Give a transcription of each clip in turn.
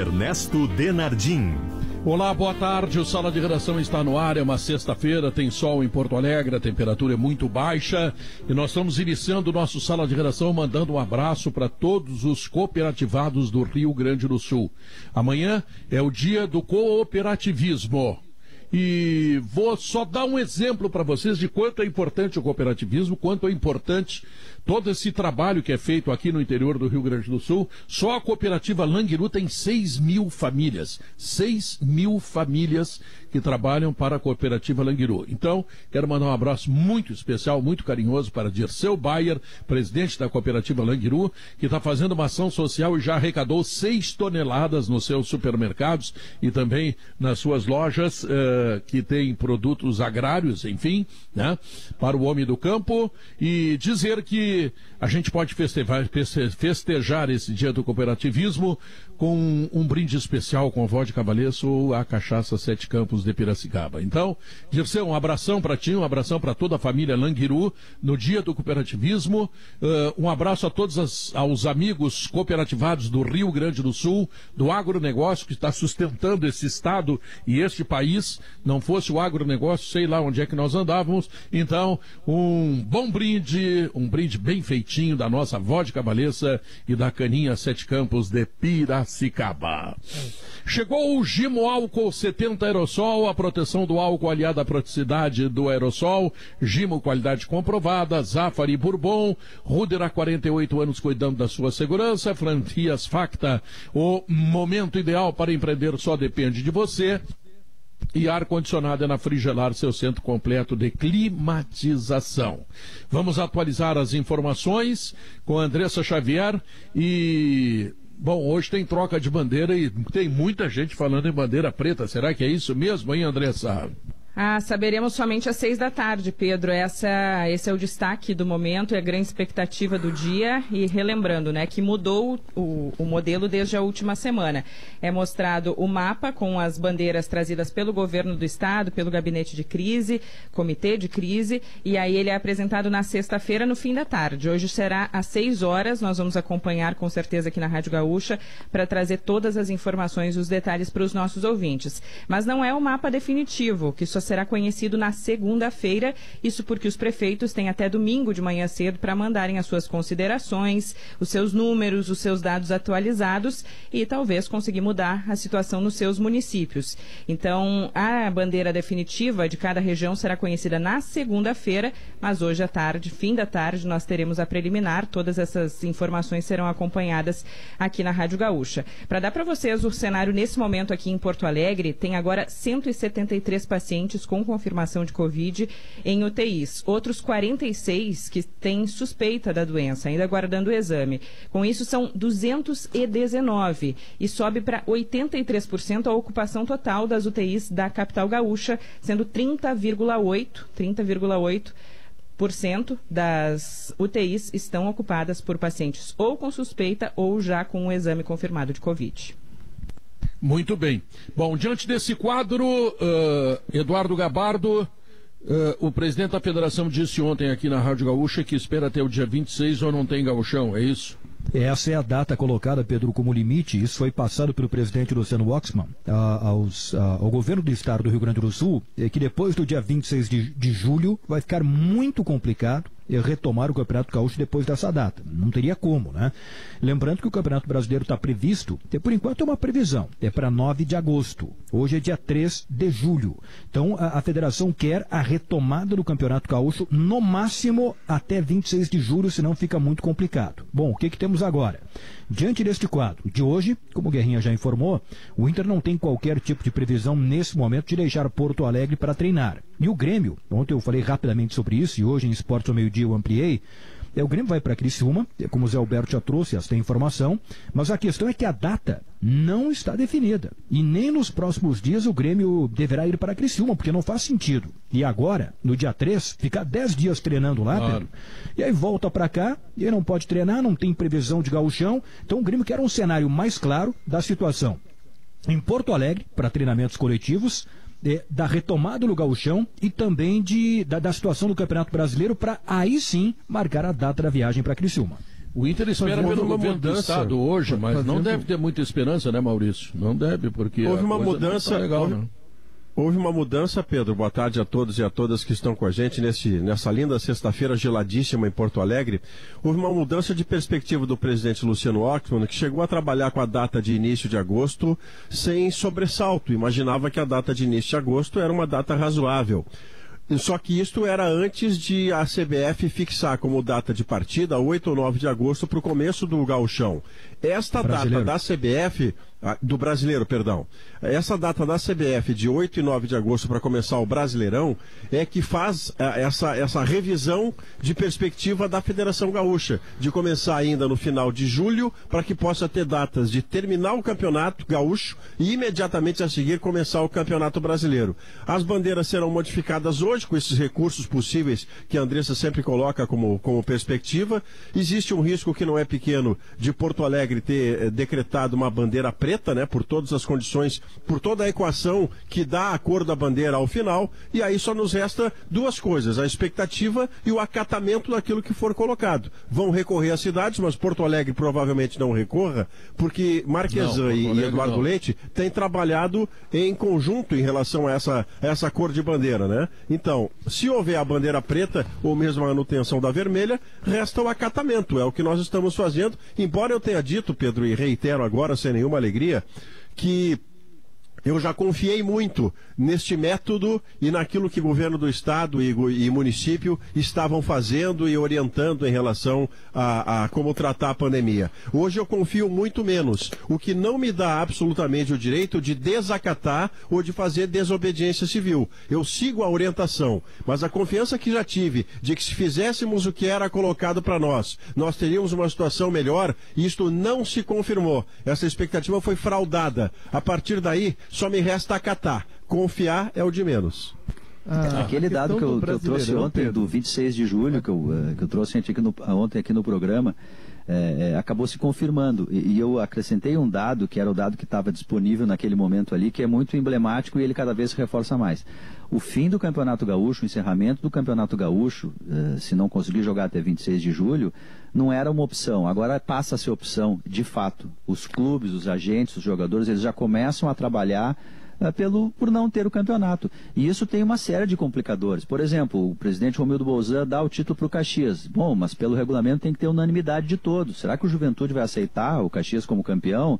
Ernesto Denardim. Olá, boa tarde. O Sala de Redação está no ar. É uma sexta-feira, tem sol em Porto Alegre, a temperatura é muito baixa e nós estamos iniciando o nosso Sala de Redação mandando um abraço para todos os cooperativados do Rio Grande do Sul. Amanhã é o dia do cooperativismo. E vou só dar um exemplo para vocês de quanto é importante o cooperativismo, quanto é importante todo esse trabalho que é feito aqui no interior do Rio Grande do Sul. Só a cooperativa Languiru tem 6.000 famílias. 6.000 famílias que trabalham para a cooperativa Languiru. Então, quero mandar um abraço muito especial, muito carinhoso para Dirceu Bayer, presidente da cooperativa Languiru, que está fazendo uma ação social e já arrecadou 6 toneladas nos seus supermercados e também nas suas lojas que tem produtos agrários, enfim, né, para o homem do campo, e dizer que a gente pode festejar esse dia do cooperativismo com um brinde especial com a vodka Valês ou a cachaça Sete Campos de Piracicaba. Então, Dirceu, um abração para ti, um abração para toda a família Languiru no dia do cooperativismo, um abraço a todos aos amigos cooperativados do Rio Grande do Sul, do agronegócio que está sustentando esse estado e este país. Não fosse o agronegócio, sei lá onde é que nós andávamos. Então, um bom brinde, um brinde bem feitinho da nossa vodka Valesa e da caninha Sete Campos de Piracicaba. Chegou o Gimo Álcool 70 Aerosol, a proteção do álcool aliada à praticidade do aerosol. Gimo, qualidade comprovada. Zafari Bourbon, Ruder há 48 anos cuidando da sua segurança. Franquias Facta, o momento ideal para empreender só depende de você. E ar-condicionado é na Frigelar, seu centro completo de climatização. Vamos atualizar as informações com a Andressa Xavier e... Bom, hoje tem troca de bandeira e tem muita gente falando em bandeira preta. Será que é isso mesmo, hein, Andressa? Saberemos somente às 6 da tarde, Pedro. Esse é o destaque do momento, é a grande expectativa do dia. E relembrando, né, que mudou o modelo desde a última semana. É mostrado o mapa com as bandeiras trazidas pelo governo do estado, pelo gabinete de crise, comitê de crise, e aí ele é apresentado na sexta-feira, no fim da tarde. Hoje será às 6 horas, nós vamos acompanhar com certeza aqui na Rádio Gaúcha para trazer todas as informações e os detalhes para os nossos ouvintes. Mas não é o mapa definitivo, que só será conhecido na segunda-feira, isso porque os prefeitos têm até domingo de manhã cedo para mandarem as suas considerações, os seus números, os seus dados atualizados e talvez conseguir mudar a situação nos seus municípios. Então, a bandeira definitiva de cada região será conhecida na segunda-feira, mas hoje à tarde, fim da tarde, nós teremos a preliminar, todas essas informações serão acompanhadas aqui na Rádio Gaúcha. Para dar para vocês o cenário nesse momento aqui em Porto Alegre, tem agora 173 pacientes com confirmação de Covid em UTIs. Outros 46 que têm suspeita da doença, ainda aguardando o exame. Com isso, são 219 e sobe para 83% a ocupação total das UTIs da capital gaúcha, sendo 30,8% das UTIs estão ocupadas por pacientes ou com suspeita ou já com um exame confirmado de Covid. Muito bem. Bom, diante desse quadro, Eduardo Gabardo, o presidente da federação disse ontem aqui na Rádio Gaúcha que espera até o dia 26 ou não tem gauchão, é isso? Essa é a data colocada, Pedro, como limite. Isso foi passado pelo presidente Luciano Waxman ao governo do estado do Rio Grande do Sul, que depois do dia 26 de julho vai ficar muito complicado retomar o Campeonato Gaúcho depois dessa data. Não teria como, né? Lembrando que o Campeonato Brasileiro está previsto, por enquanto é uma previsão, é para 9 de agosto. Hoje é dia 3 de julho. Então a federação quer a retomada do Campeonato Gaúcho no máximo até 26 de julho, senão fica muito complicado. Bom, o que temos agora? Diante deste quadro de hoje, como o Guerrinha já informou, o Inter não tem qualquer tipo de previsão nesse momento de deixar Porto Alegre para treinar. E o Grêmio, ontem eu falei rapidamente sobre isso e hoje em Esportes ao Meio-Dia eu ampliei, o Grêmio vai para Criciúma, como o Zé Alberto já trouxe, essa tem informação, mas a questão é que a data não está definida. E nem nos próximos dias o Grêmio deverá ir para Criciúma, porque não faz sentido. E agora, no dia 3, ficar 10 dias treinando lá, Pedro, e aí volta para cá, e aí não pode treinar, não tem previsão de gauchão. Então o Grêmio quer um cenário mais claro da situação em Porto Alegre, para treinamentos coletivos, da retomada do gauchão e também da situação do Campeonato Brasileiro para aí sim marcar a data da viagem para Criciúma. O Inter espera pelo governo do Estado hoje, mas não deve ter muita esperança, né, Maurício? Não deve, porque houve uma mudança legal, né? Houve uma mudança, Pedro. Boa tarde a todos e a todas que estão com a gente nessa linda sexta-feira geladíssima em Porto Alegre. Houve uma mudança de perspectiva do presidente Luciano Oxman, que chegou a trabalhar com a data de início de agosto sem sobressalto. Imaginava que a data de início de agosto era uma data razoável. Só que isto era antes de a CBF fixar como data de partida 8 ou 9 de agosto para o começo do Gauchão. Esta data da CBF, do Brasileiro, perdão, essa data da CBF de 8 e 9 de agosto para começar o Brasileirão é que faz essa revisão de perspectiva da Federação Gaúcha, de começar ainda no final de julho, para que possa ter datas de terminar o Campeonato Gaúcho e imediatamente a seguir começar o Campeonato Brasileiro. As bandeiras serão modificadas hoje com esses recursos possíveis que a Andressa sempre coloca como perspectiva. Existe um risco que não é pequeno de Porto Alegre ter decretado uma bandeira preta, né, por todas as condições, por toda a equação que dá a cor da bandeira ao final, e aí só nos resta duas coisas, a expectativa e o acatamento daquilo que for colocado. Vão recorrer às cidades, mas Porto Alegre provavelmente não recorra, porque Marquesan e Eduardo Leite têm trabalhado em conjunto em relação a essa cor de bandeira, né? Então, se houver a bandeira preta ou mesmo a manutenção da vermelha, resta o acatamento, é o que nós estamos fazendo, embora eu tenha dito, Pedro, e reitero agora sem nenhuma alegria, que eu já confiei muito neste método e naquilo que o governo do estado e município estavam fazendo e orientando em relação a como tratar a pandemia. Hoje eu confio muito menos, o que não me dá absolutamente o direito de desacatar ou de fazer desobediência civil. Eu sigo a orientação, mas a confiança que já tive de que se fizéssemos o que era colocado para nós teríamos uma situação melhor, e isto não se confirmou. Essa expectativa foi fraudada. A partir daí, só me resta acatar. Confiar é o de menos. Aquele dado que eu trouxe ontem, do 26 de julho, que eu trouxe ontem aqui no programa, acabou se confirmando. E eu acrescentei um dado, que era o dado que estava disponível naquele momento ali, que é muito emblemático e ele cada vez se reforça mais. O fim do Campeonato Gaúcho, o encerramento do Campeonato Gaúcho, se não conseguir jogar até 26 de julho, não era uma opção. Agora passa a ser opção, de fato. Os clubes, os agentes, os jogadores, eles já começam a trabalhar por não ter o campeonato. E isso tem uma série de complicadores. Por exemplo, o presidente Romildo Bolzan dá o título para o Caxias. Bom, mas pelo regulamento tem que ter unanimidade de todos. Será que o Juventude vai aceitar o Caxias como campeão?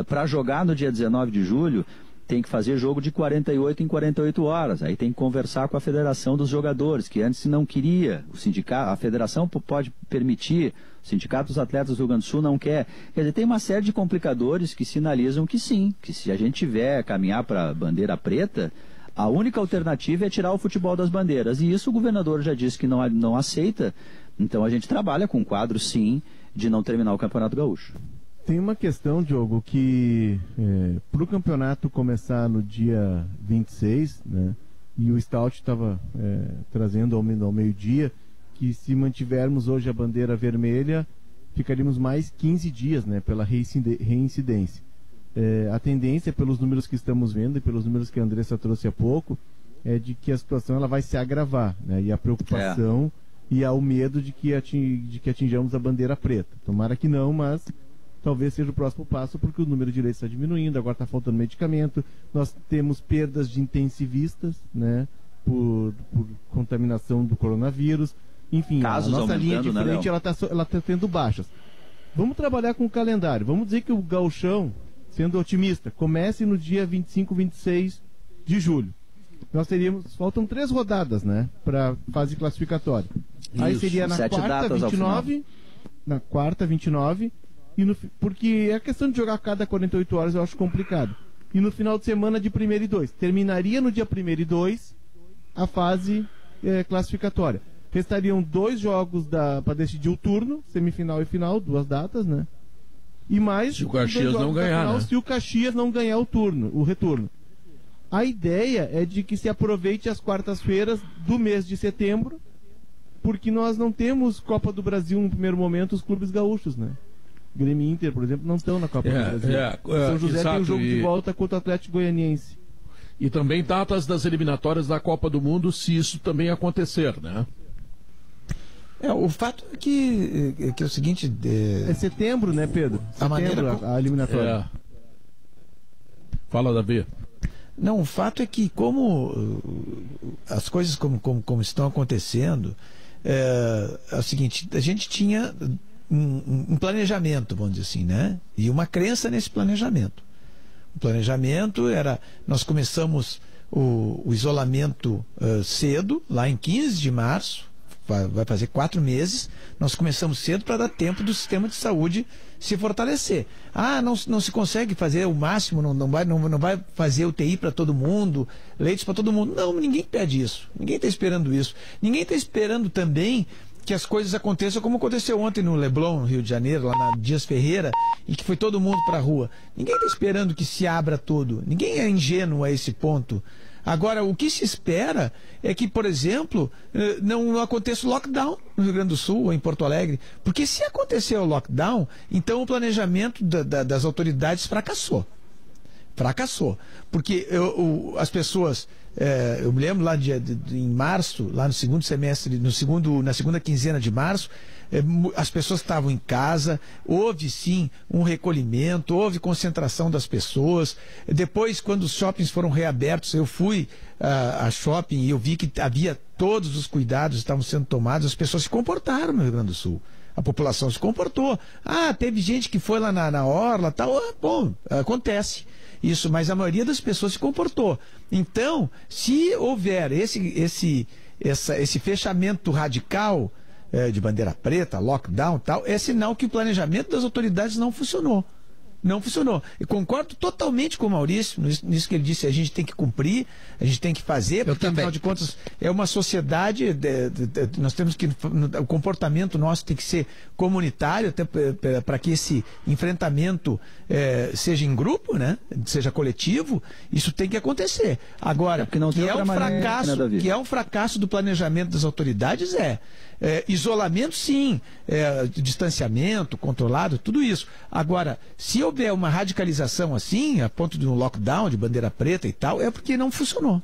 Para jogar no dia 19 de julho, tem que fazer jogo de 48 em 48 horas. Aí tem que conversar com a Federação dos Jogadores, que antes não queria. O sindicato, a Federação pode permitir, o Sindicato dos Atletas do Rio Grande do Sul não quer. Quer dizer, tem uma série de complicadores que sinalizam que sim, que se a gente tiver caminhar para a bandeira preta, a única alternativa é tirar o futebol das bandeiras. E isso o governador já disse que não aceita. Então a gente trabalha com um quadro, sim, de não terminar o Campeonato Gaúcho. Tem uma questão, Diogo, que para o campeonato começar no dia 26, né, e o Stout estava trazendo ao meio-dia, que se mantivermos hoje a bandeira vermelha, ficaríamos mais 15 dias, né, pela reincidência. A tendência, pelos números que estamos vendo e pelos números que a Andressa trouxe há pouco, é de que a situação ela vai se agravar, né, e a preocupação e há o medo de que atinjamos a bandeira preta. Tomara que não, mas talvez seja o próximo passo, porque o número de leitos está diminuindo, agora está faltando medicamento, nós temos perdas de intensivistas, né, por contaminação do coronavírus, enfim, casos a nossa linha de frente, né, ela está tendo baixas. Vamos trabalhar com o calendário, vamos dizer que o Gauchão, sendo otimista, comece no dia 25, 26 de julho. Nós faltam 3 rodadas, né, para fase classificatória. Isso. Aí seria na quarta, 29, porque é questão de jogar cada 48 horas, eu acho complicado. E no final de semana de 1º e 2. Terminaria no dia 1º e 2 a fase classificatória. Restariam 2 jogos para decidir o turno, semifinal e final, 2 datas, né? E mais se o Caxias não ganhar, final, né? Se o Caxias não ganhar o retorno. A ideia é de que se aproveite as quartas-feiras do mês de setembro, porque nós não temos Copa do Brasil no primeiro momento, os clubes gaúchos, né? Grêmio e Inter, por exemplo, não estão na Copa do Brasil. São José tem um jogo de volta contra o Atlético Goianiense. E também datas das eliminatórias da Copa do Mundo, se isso também acontecer, né? O fato é que é o seguinte... É setembro, né, Pedro? Setembro, a eliminatória. Fala, Davi. Não, o fato é que como as coisas como estão acontecendo, é o seguinte, a gente tinha um planejamento, vamos dizer assim, né? E uma crença nesse planejamento. O planejamento era, nós começamos o isolamento cedo, lá em 15 de março, vai fazer 4 meses, nós começamos cedo para dar tempo do sistema de saúde se fortalecer. Não se consegue fazer o máximo, não vai fazer UTI para todo mundo, leitos para todo mundo. Não, ninguém pede isso, ninguém está esperando isso. Ninguém está esperando também que as coisas aconteçam como aconteceu ontem no Leblon, no Rio de Janeiro, lá na Dias Ferreira, e que foi todo mundo para a rua. Ninguém está esperando que se abra tudo, ninguém é ingênuo a esse ponto. Agora, o que se espera é que, por exemplo, não aconteça o lockdown no Rio Grande do Sul ou em Porto Alegre. Porque se acontecer o lockdown, então o planejamento das autoridades fracassou. Fracassou. Porque as pessoas... eu me lembro lá em março, lá no segundo semestre, na segunda quinzena de março, as pessoas estavam em casa, houve sim um recolhimento, houve concentração das pessoas. Depois, quando os shoppings foram reabertos, eu fui a shopping e eu vi que havia todos os cuidados estavam sendo tomados, as pessoas se comportaram no Rio Grande do Sul. A população se comportou. Teve gente que foi lá na orla, tal. Bom, acontece isso, mas a maioria das pessoas se comportou. Então, se houver esse fechamento radical de bandeira preta, lockdown e tal, é sinal que o planejamento das autoridades não funcionou. Não funcionou. E concordo totalmente com o Maurício nisso que ele disse. A gente tem que cumprir, a gente tem que fazer, porque afinal de contas é uma sociedade, nós temos que, o comportamento nosso tem que ser comunitário, até para que esse enfrentamento seja em grupo, né? Seja coletivo. Isso tem que acontecer. Agora, que é um fracasso do planejamento das autoridades, isolamento sim, distanciamento controlado, tudo isso. Agora, se houver uma radicalização assim, a ponto de um lockdown, de bandeira preta e tal, é porque não funcionou.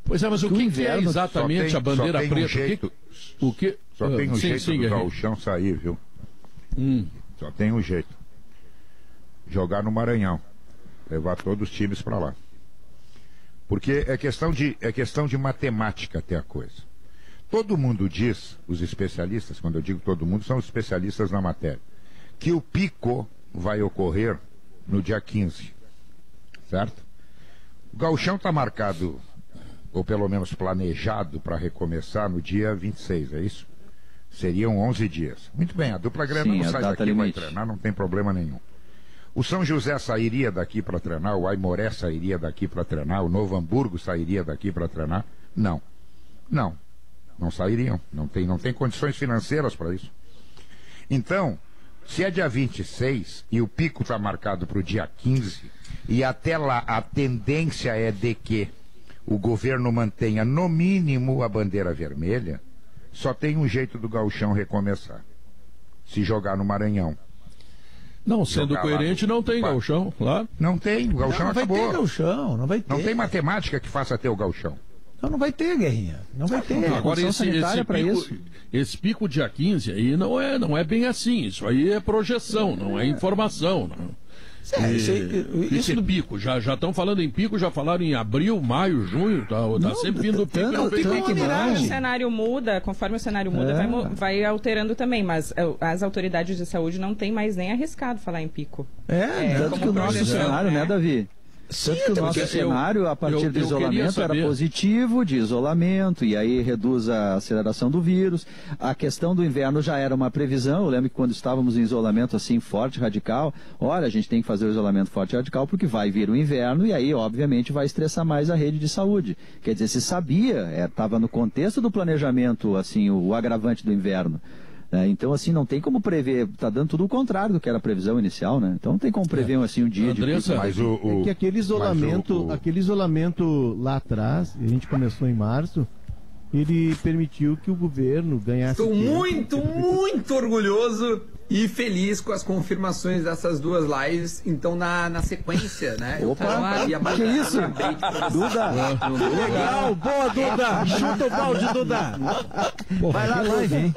Pois mas o que é exatamente a bandeira preta? Só tem um jeito do gauchão sair, viu? Só tem um jeito. Jogar no Maranhão. Levar todos os times para lá. Porque é questão de matemática até a coisa. Todo mundo diz, os especialistas, quando eu digo todo mundo, são os especialistas na matéria, que o pico vai ocorrer no dia 15, certo? O gauchão está marcado, ou pelo menos planejado, para recomeçar no dia 26, é isso? Seriam 11 dias. Muito bem, a dupla Grenal não sai daqui, vai treinar, não tem problema nenhum. O São José sairia daqui para treinar, o Aimoré sairia daqui para treinar, o Novo Hamburgo sairia daqui para treinar? Não. Não sairiam, não tem condições financeiras para isso. Então, se é dia 26 e o pico está marcado para o dia 15, e até lá a tendência é de que o governo mantenha no mínimo a bandeira vermelha, só tem um jeito do gauchão recomeçar: se jogar no Maranhão. Não, sendo coerente, não tem gauchão, claro. Não tem, o gauchão acabou. Não vai ter gauchão, não vai ter. Não tem matemática que faça ter o gauchão. Não vai ter, Guerrinha. Não vai ter. Agora, esse pico dia 15 aí não é bem assim. Isso aí é projeção, não é informação. Esse pico, já estão falando em pico, já falaram em abril, maio, junho, tá sempre vindo o pico. Conforme o cenário muda, vai alterando também, mas as autoridades de saúde não têm mais nem arriscado falar em pico. Tanto que o nosso cenário, né, Davi? Tanto que o nosso cenário, a partir do isolamento, era positivo, de isolamento, e aí reduz a aceleração do vírus. A questão do inverno já era uma previsão. Eu lembro que quando estávamos em isolamento assim, forte, radical, olha, a gente tem que fazer o isolamento forte e radical porque vai vir o inverno e aí, obviamente, vai estressar mais a rede de saúde. Quer dizer, se sabia, estava no contexto do planejamento, assim, o agravante do inverno. Então, assim, não tem como prever, está dando tudo o contrário do que era a previsão inicial, né? Então não tem como prever assim um dia Andressa, de pico. É que aquele isolamento lá atrás, a gente começou em março, ele permitiu que o governo ganhasse... Estou muito orgulhoso e feliz com as confirmações dessas duas lives. Então, na sequência, né? Opa, que isso? Duda! Legal, boa, Duda! Chuta o balde, Duda! Vai lá, live, hein?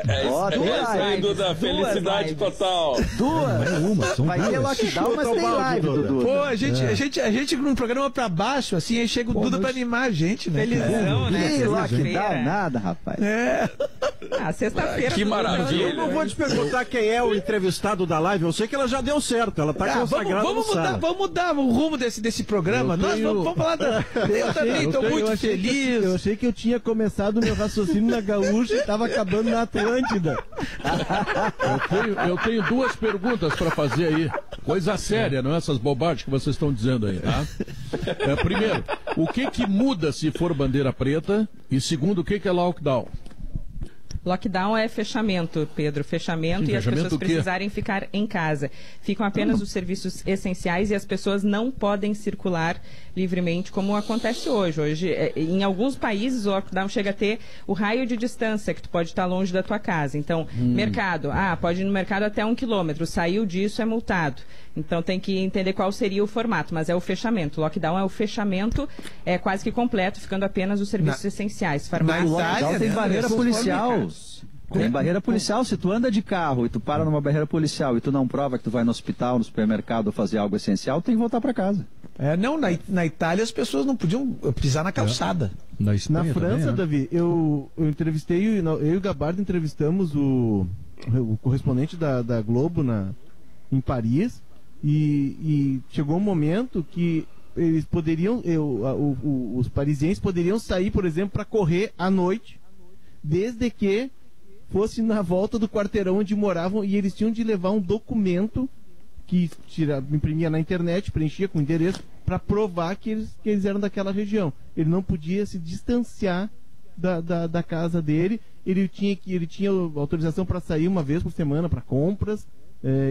É isso aí, Duda. Felicidade total. Duas. Vai ter lockdown, mas tem live, Duda. Pô, a gente num programa pra baixo, assim, aí chega o Duda pra animar a gente, né? Felizão, né? Que lockdown nada, rapaz. Sexta-feira. Que maravilha. Eu não vou te perguntar quem é o entrevistado da live, eu sei que ela já deu certo, ela tá consagrada. Vamos mudar o rumo desse programa. Nós vamos falar da... Eu também estou muito feliz. Eu achei que eu tinha começado o meu raciocínio na Gaúcha e estava acabando na Atlântida. Eu tenho duas perguntas para fazer aí. Coisa séria, não é essas bobagens que vocês estão dizendo aí, tá? Primeiro, o que muda se for bandeira preta? E segundo, o que é lockdown? Lockdown é fechamento, Pedro. Fechamento. Sim, e as pessoas precisarem ficar em casa. Ficam apenas os serviços essenciais e as pessoas não podem circular livremente, como acontece hoje. Hoje, em alguns países, o lockdown chega a ter o raio de distância, que tu pode estar longe da tua casa. Então, mercado. Pode ir no mercado até 1 quilômetro. Saiu disso, é multado. Então, tem que entender qual seria o formato. Mas é o fechamento. O lockdown é o fechamento quase que completo, ficando apenas os serviços essenciais. Farmácia. O lockdown tem barreira policial. Tem barreira policial. Se tu anda de carro e tu para numa barreira policial e tu não prova que tu vai no hospital, no supermercado fazer algo essencial, tem que voltar para casa. Na Itália as pessoas não podiam pisar na calçada. Na França, também, né? Davi, eu entrevistei, eu e o Gabardo entrevistamos o correspondente da Globo em Paris e chegou um momento que eles poderiam, os parisienses poderiam sair, por exemplo, para correr à noite, desde que fosse na volta do quarteirão onde moravam, e eles tinham de levar um documento que imprimia na internet, preenchia com endereço, para provar que eles eram daquela região. Ele não podia se distanciar da casa dele, ele tinha autorização para sair uma vez por semana para compras,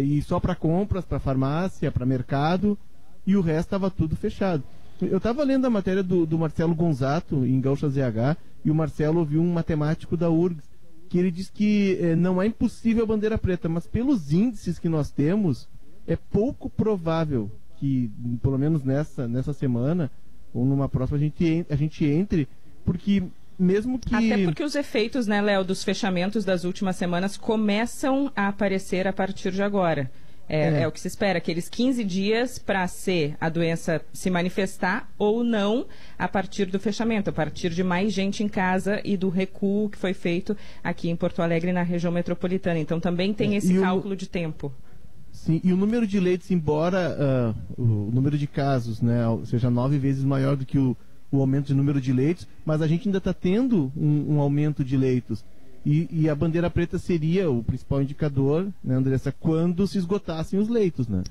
e só para compras, para farmácia, para mercado, e o resto estava tudo fechado. Eu estava lendo a matéria do Marcelo Gonzato em Gaúcha ZH, e o Marcelo ouviu um matemático da URGS, que ele diz que não é impossível a bandeira preta, mas pelos índices que nós temos, é pouco provável que, pelo menos nessa semana, ou numa próxima, a gente entre, porque mesmo que... Até porque os efeitos, né, Léo, dos fechamentos das últimas semanas começam a aparecer a partir de agora. É o que se espera, aqueles 15 dias para a doença se manifestar ou não a partir do fechamento, a partir de mais gente em casa e do recuo que foi feito aqui em Porto Alegre, na região metropolitana. Então também tem esse cálculo de tempo. Sim, e o número de leitos, embora o número de casos, né, seja 9 vezes maior do que o aumento de número de leitos, mas a gente ainda está tendo um aumento de leitos. E a bandeira preta seria o principal indicador, né, Andressa, quando se esgotassem os leitos, né?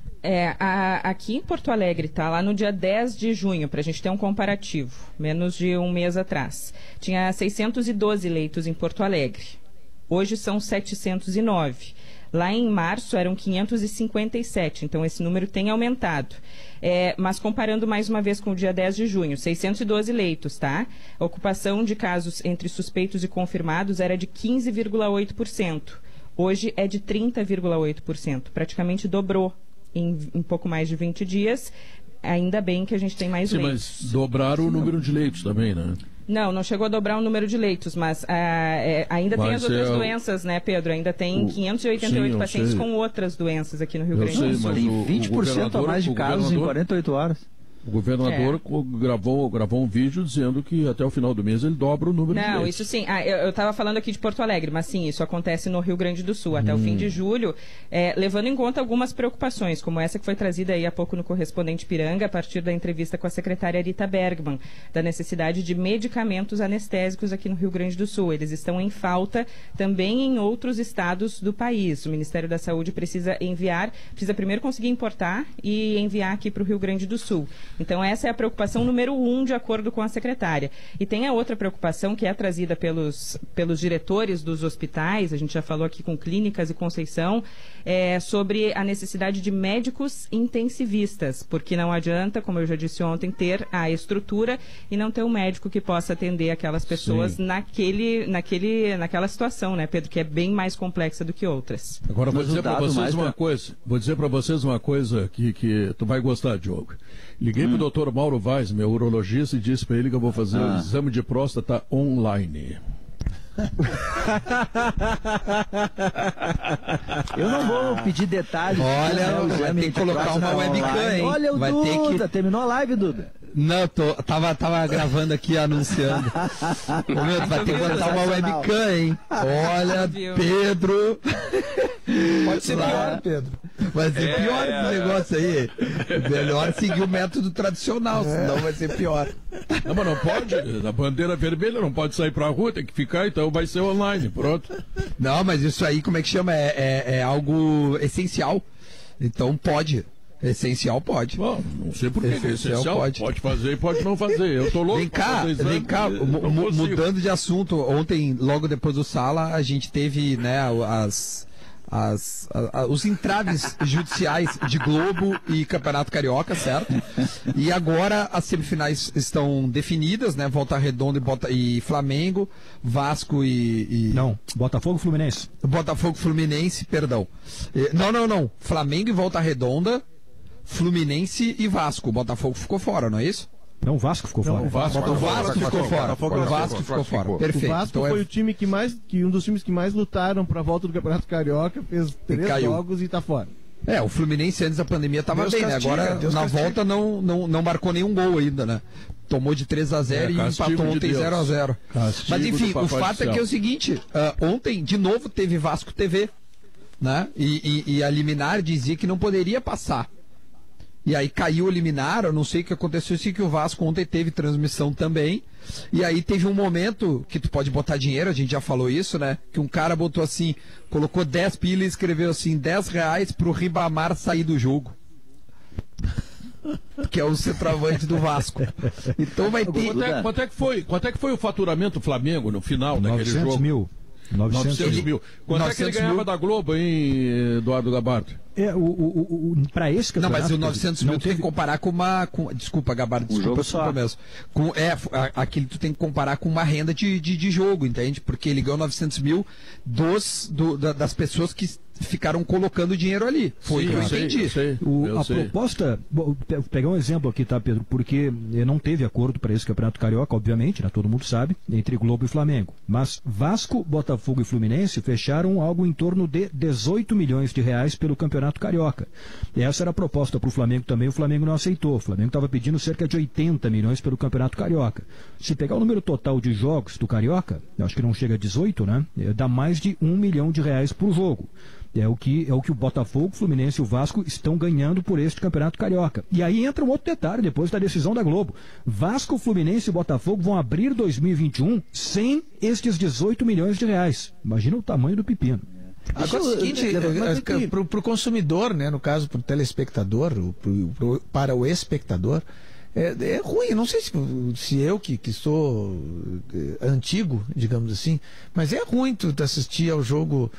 Aqui em Porto Alegre, tá lá no dia 10 de junho, para a gente ter um comparativo, menos de um mês atrás. Tinha 612 leitos em Porto Alegre. Hoje são 709. Lá em março eram 557, então esse número tem aumentado. Mas comparando mais uma vez com o dia 10 de junho, 612 leitos, tá? A ocupação de casos entre suspeitos e confirmados era de 15,8%. Hoje é de 30,8%. Praticamente dobrou em pouco mais de 20 dias. Ainda bem que a gente tem mais leitos. Mas dobraram o número de leitos também, né? Não chegou a dobrar o número de leitos, mas ainda tem as outras doenças, né, Pedro? Ainda tem 588 pacientes com outras doenças aqui no Rio Grande do Sul. Tem 20% a mais de casos em 48 horas. O governador gravou um vídeo dizendo que até o final do mês ele dobra o número de leitos. Não, isso sim. Eu estava falando aqui de Porto Alegre, mas sim, isso acontece no Rio Grande do Sul. Até o fim de julho, levando em conta algumas preocupações, como essa que foi trazida aí há pouco no Correspondente Piranga, a partir da entrevista com a secretária Rita Bergman, da necessidade de medicamentos anestésicos aqui no Rio Grande do Sul. Eles estão em falta também em outros estados do país. O Ministério da Saúde precisa primeiro conseguir importar e enviar aqui para o Rio Grande do Sul. Então essa é a preocupação número 1, de acordo com a secretária. E tem a outra preocupação que é trazida pelos diretores dos hospitais, a gente já falou aqui com Clínicas e Conceição, sobre a necessidade de médicos intensivistas, porque não adianta, como eu já disse ontem, ter a estrutura e não ter um médico que possa atender aquelas pessoas naquela situação, né, Pedro, que é bem mais complexa do que outras. Agora vou dizer para vocês uma coisa que tu vai gostar, Diogo. Liguei pro Dr. Mauro Vaz, meu urologista, e disse para ele que eu vou fazer o exame de próstata online. Eu não vou pedir detalhes. Olha, vai ter que colocar uma webcam, hein? Olha o Duda, terminou a live, Duda? Não, tava gravando aqui, anunciando. Vai ter que botar uma webcam, hein? Olha, Pedro. Pode ser pior, Pedro. Vai ser pior esse negócio aí. Melhor seguir o método tradicional, senão vai ser pior. Não, mas não pode. A bandeira vermelha não pode sair pra rua, tem que ficar, então vai ser online, pronto. Não, mas isso aí, como é que chama? É algo essencial. Então pode. Essencial pode. Bom, não sei por que essencial pode fazer e pode não fazer. Eu tô louco. Vem cá, mudando de assunto. Ontem, logo depois do Sala, a gente teve, né, os entraves judiciais de Globo e Campeonato Carioca, certo? E agora as semifinais estão definidas, né? Volta Redonda e Flamengo, Vasco e... Não, Botafogo e Fluminense. Botafogo e Fluminense, perdão. Não. Flamengo e Volta Redonda, Fluminense e Vasco. O Botafogo ficou fora, não é isso? Não, o Vasco ficou fora. O Vasco ficou fora. O Vasco ficou fora. Perfeito. O Vasco foi o time um dos times que mais lutaram para a volta do Campeonato Carioca, fez 3 jogos e tá fora. O Fluminense antes da pandemia estava bem, né? Agora na volta não marcou nenhum gol ainda, né? Tomou de 3-0 e empatou ontem 0-0. Mas enfim, o fato é que é o seguinte, ontem de novo teve Vasco TV, né? E a liminar dizia que não poderia passar. E aí caiu o liminar, eu não sei o que aconteceu, sei que o Vasco ontem teve transmissão também. E aí teve um momento que tu pode botar dinheiro, a gente já falou isso, né? Que um cara botou assim, colocou 10 pila e escreveu assim, R$10 pro Ribamar sair do jogo. Que é o centroavante do Vasco. Então vai ter... Quanto é que foi o faturamento do Flamengo no final daquele jogo? 900 mil. 900 mil. Quanto é que ele ganhava da Globo, hein, Eduardo Gabardo? Para esse campeonato... Não, mas o 900 mil tu tem que comparar com uma... Desculpa, Gabardo, desculpa mesmo. Aquilo tu tem que comparar com uma renda de jogo, entende? Porque ele ganhou 900 mil das pessoas que ficaram colocando dinheiro ali. Foi o que eu entendi. A proposta... Vou pegar um exemplo aqui, tá, Pedro? Porque não teve acordo para esse Campeonato Carioca, obviamente, né, todo mundo sabe, entre Globo e Flamengo. Mas Vasco, Botafogo e Fluminense fecharam algo em torno de 18 milhões de reais pelo Campeonato Carioca. E essa era a proposta para o Flamengo também, o Flamengo não aceitou. O Flamengo estava pedindo cerca de 80 milhões pelo Campeonato Carioca. Se pegar o número total de jogos do Carioca, acho que não chega a 18, né? Dá mais de R$1 milhão por jogo. É o que o Botafogo, o Fluminense e o Vasco estão ganhando por este Campeonato Carioca. E aí entra um outro detalhe, depois da decisão da Globo. Vasco, Fluminense e Botafogo vão abrir 2021 sem estes 18 milhões de reais. Imagina o tamanho do pepino. Agora é o seguinte, para o consumidor, né, no caso para o telespectador, para o espectador, é ruim. Não sei se eu que sou antigo, digamos assim, mas é ruim tu assistir a um jogo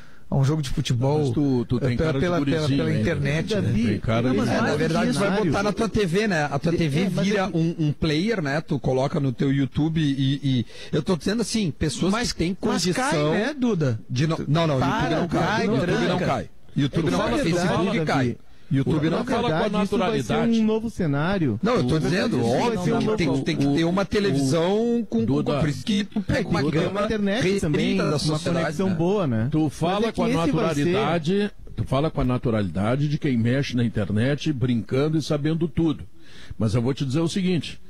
de futebol. Mas tu tem cara pela internet, né? Tem cara na verdade, tu vai botar na tua TV, né? A tua TV vira um player, né? Tu coloca no teu YouTube e eu tô dizendo assim, pessoas que têm condição... Mas cai, né, Duda? Não, YouTube não cai. YouTube não cai. YouTube não cai. Facebook cai. YouTube não fala com a naturalidade. Isso vai ser um novo cenário. Não, eu tô dizendo, óbvio, tem que ter uma televisão com que tu pega uma cama internet também, uma conexão boa, né? Tu fala com a naturalidade, tu fala com a naturalidade de quem mexe na internet, brincando e sabendo tudo. Mas eu vou te dizer o seguinte,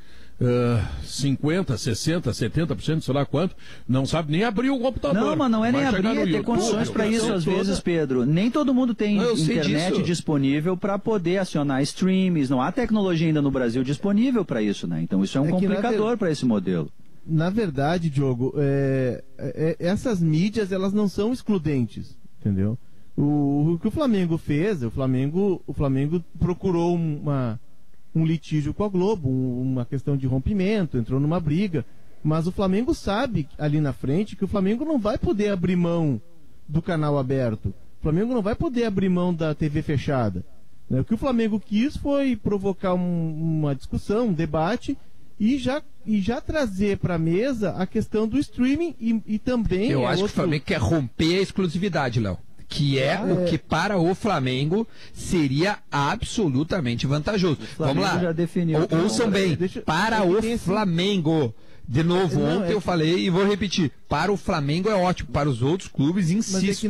50, 60, 70%, sei lá quanto, não sabe nem abrir o computador. Não, mas não é nem abrir, é ter condições para isso às vezes, Pedro. Nem todo mundo tem internet disponível para poder acionar streams, não há tecnologia ainda no Brasil disponível para isso, né? Então isso é um complicador para esse modelo. Na verdade, Diogo, essas mídias, elas não são excludentes, entendeu? O que o Flamengo fez, o Flamengo procurou um litígio com a Globo, uma questão de rompimento, entrou numa briga, mas o Flamengo sabe ali na frente que o Flamengo não vai poder abrir mão do canal aberto, o Flamengo não vai poder abrir mão da TV fechada, né? O que o Flamengo quis foi provocar uma discussão, um debate e já trazer para a mesa a questão do streaming e também... Eu acho que o Flamengo quer romper a exclusividade, Léo. Que é o que para o Flamengo seria absolutamente vantajoso. Vamos lá, já definiu, ouçam bem, para o Flamengo, de novo, ontem eu falei e vou repetir, para o Flamengo é ótimo, para os outros clubes, insisto,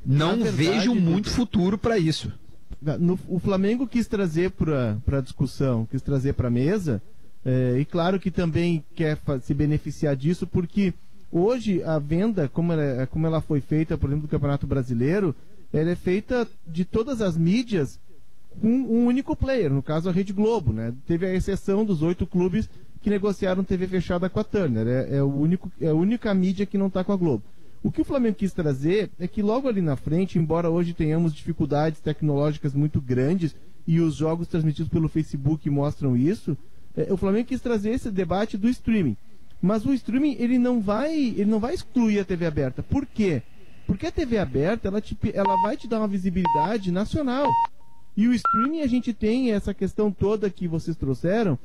não vejo muito futuro para isso. O Flamengo quis trazer para a discussão, quis trazer para a mesa, e claro que também quer se beneficiar disso, porque... Hoje, a venda, como ela foi feita, por exemplo, do Campeonato Brasileiro, ela é feita de todas as mídias com um único player, no caso a Rede Globo, né? Teve a exceção dos 8 clubes que negociaram TV fechada com a Turner, é a única mídia que não está com a Globo. O que o Flamengo quis trazer é que logo ali na frente, embora hoje tenhamos dificuldades tecnológicas muito grandes, e os jogos transmitidos pelo Facebook mostram isso, o Flamengo quis trazer esse debate do streaming. Mas o streaming ele não vai excluir a TV aberta. Por quê? Porque a TV aberta ela vai te dar uma visibilidade nacional. E o streaming a gente tem essa questão toda que vocês trouxeram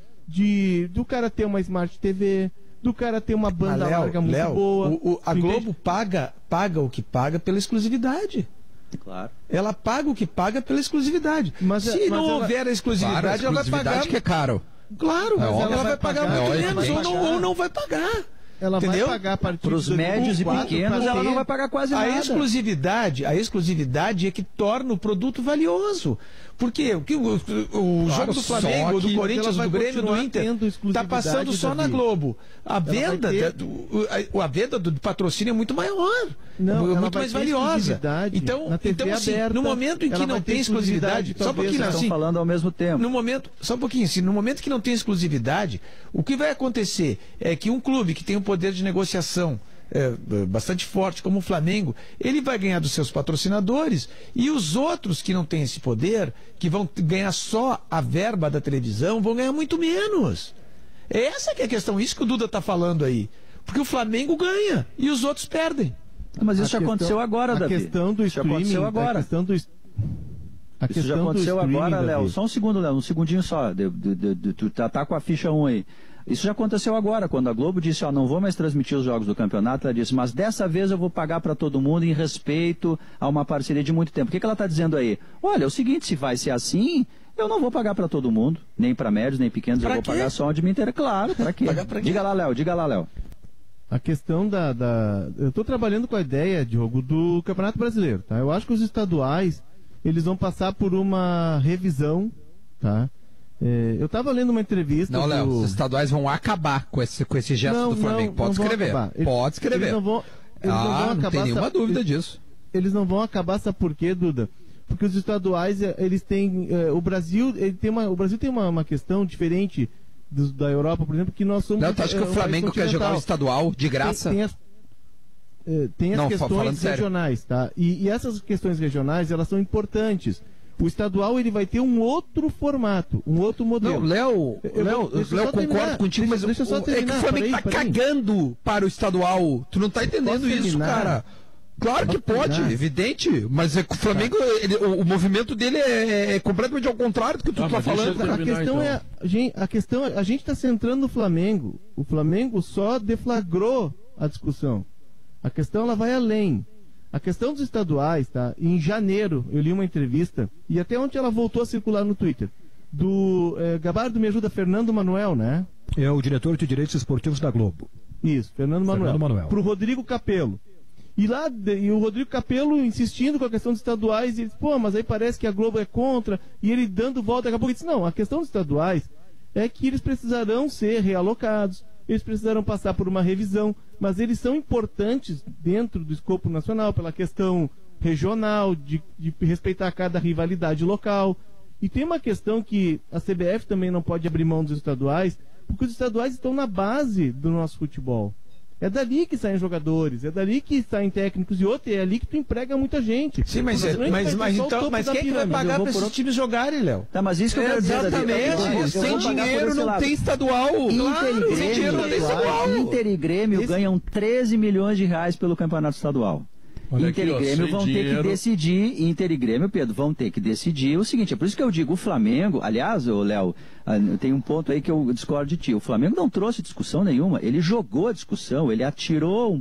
do cara ter uma Smart TV, do cara ter uma banda larga muito boa. A Globo paga o que paga pela exclusividade. Claro. Ela paga o que paga pela exclusividade. Se não houver a exclusividade, ela vai pagar. Que é caro. Claro, mas ela vai pagar muito menos ou não vai pagar. Ela entendeu? Vai pagar a partir para os médios e pequenos, ela não vai pagar quase nada. A exclusividade é que torna o produto valioso. Porque o jogo do Flamengo, do Corinthians, do Grêmio, do Inter está passando só na Globo. A venda do patrocínio é muito maior, muito mais valiosa. Então assim, no momento em que não tem exclusividade, só um pouquinho assim, estão falando ao mesmo tempo. Só um pouquinho assim, no momento que não tem exclusividade, o que vai acontecer é que um clube que tem um poder de negociação bastante forte, como o Flamengo, ele vai ganhar dos seus patrocinadores, e os outros que não têm esse poder, que vão ganhar só a verba da televisão, vão ganhar muito menos. Essa que é a questão, isso que o Duda está falando aí. Porque o Flamengo ganha e os outros perdem. Mas isso já aconteceu agora, Davi. A questão do streaming, isso já aconteceu agora, Léo. Só um segundo, Léo, um segundinho só. Tu tá com a ficha 1 aí. Isso já aconteceu agora, quando a Globo disse, não vou mais transmitir os jogos do campeonato, ela disse, mas dessa vez eu vou pagar para todo mundo em respeito a uma parceria de muito tempo. O que ela está dizendo aí? Olha, é o seguinte, se vai ser assim, eu não vou pagar para todo mundo, nem para médios, nem pequenos, eu vou pagar só onde me interessa. Claro, para quê? Diga lá, Léo. A questão eu estou trabalhando com a ideia, Diogo, do Campeonato Brasileiro, tá? Eu acho que os estaduais, eles vão passar por uma revisão, tá? Eu estava lendo uma entrevista. Não, Léo, os estaduais vão acabar com esse gesto do Flamengo. Pode escrever. Pode escrever. Eles não vão acabar, não tem nenhuma dúvida disso. Eles não vão acabar, sabe por quê, Duda? Porque os estaduais, eles têm. O Brasil tem uma questão diferente da Europa, por exemplo, que nós somos. Não, tu acha que o Flamengo quer jogar o estadual de graça? Tem as questões regionais, tá? E essas questões regionais, elas são importantes. O estadual ele vai ter um outro formato, um outro modelo. Não, Léo, concordo contigo, mas deixa eu só terminar, é que o Flamengo está cagando para o estadual. Tu não está entendendo isso, cara. Claro que pode, evidente, mas é que o Flamengo, o movimento dele é completamente ao contrário do que tu está falando. A gente está centrando no Flamengo. O Flamengo só deflagrou a discussão. A questão ela vai além. A questão dos estaduais, tá? Em janeiro, eu li uma entrevista, e até ontem ela voltou a circular no Twitter, do Gabardo me ajuda, Fernando Manuel, né? É o diretor de direitos esportivos da Globo. Isso, Fernando Manuel. Para o Rodrigo Capello. E o Rodrigo Capello insistindo com a questão dos estaduais, e ele disse, mas aí parece que a Globo é contra, e ele dando volta, daqui a pouco ele disse, não, a questão dos estaduais é que eles precisarão ser realocados, eles precisarão passar por uma revisão, mas eles são importantes dentro do escopo nacional, pela questão regional, de respeitar cada rivalidade local. E tem uma questão que a CBF também não pode abrir mão dos estaduais, porque os estaduais estão na base do nosso futebol. É dali que saem jogadores, é dali que saem técnicos e outros, é ali que tu emprega muita gente. Sim, mas quem é que vai pagar para esses times jogarem, Léo? Tá, mas isso que eu quero dizer. Exatamente. Sem dinheiro não tem estadual. Sem dinheiro não tem estadual. Inter e Grêmio ganham 13 milhões de reais pelo campeonato estadual. Olha Inter aqui, e Grêmio vão ter que decidir, Inter e Grêmio, Pedro, vão ter que decidir o seguinte, é por isso que eu digo, o Flamengo, aliás, Léo, tem um ponto aí que eu discordo de ti, o Flamengo não trouxe discussão nenhuma, ele jogou a discussão, ele atirou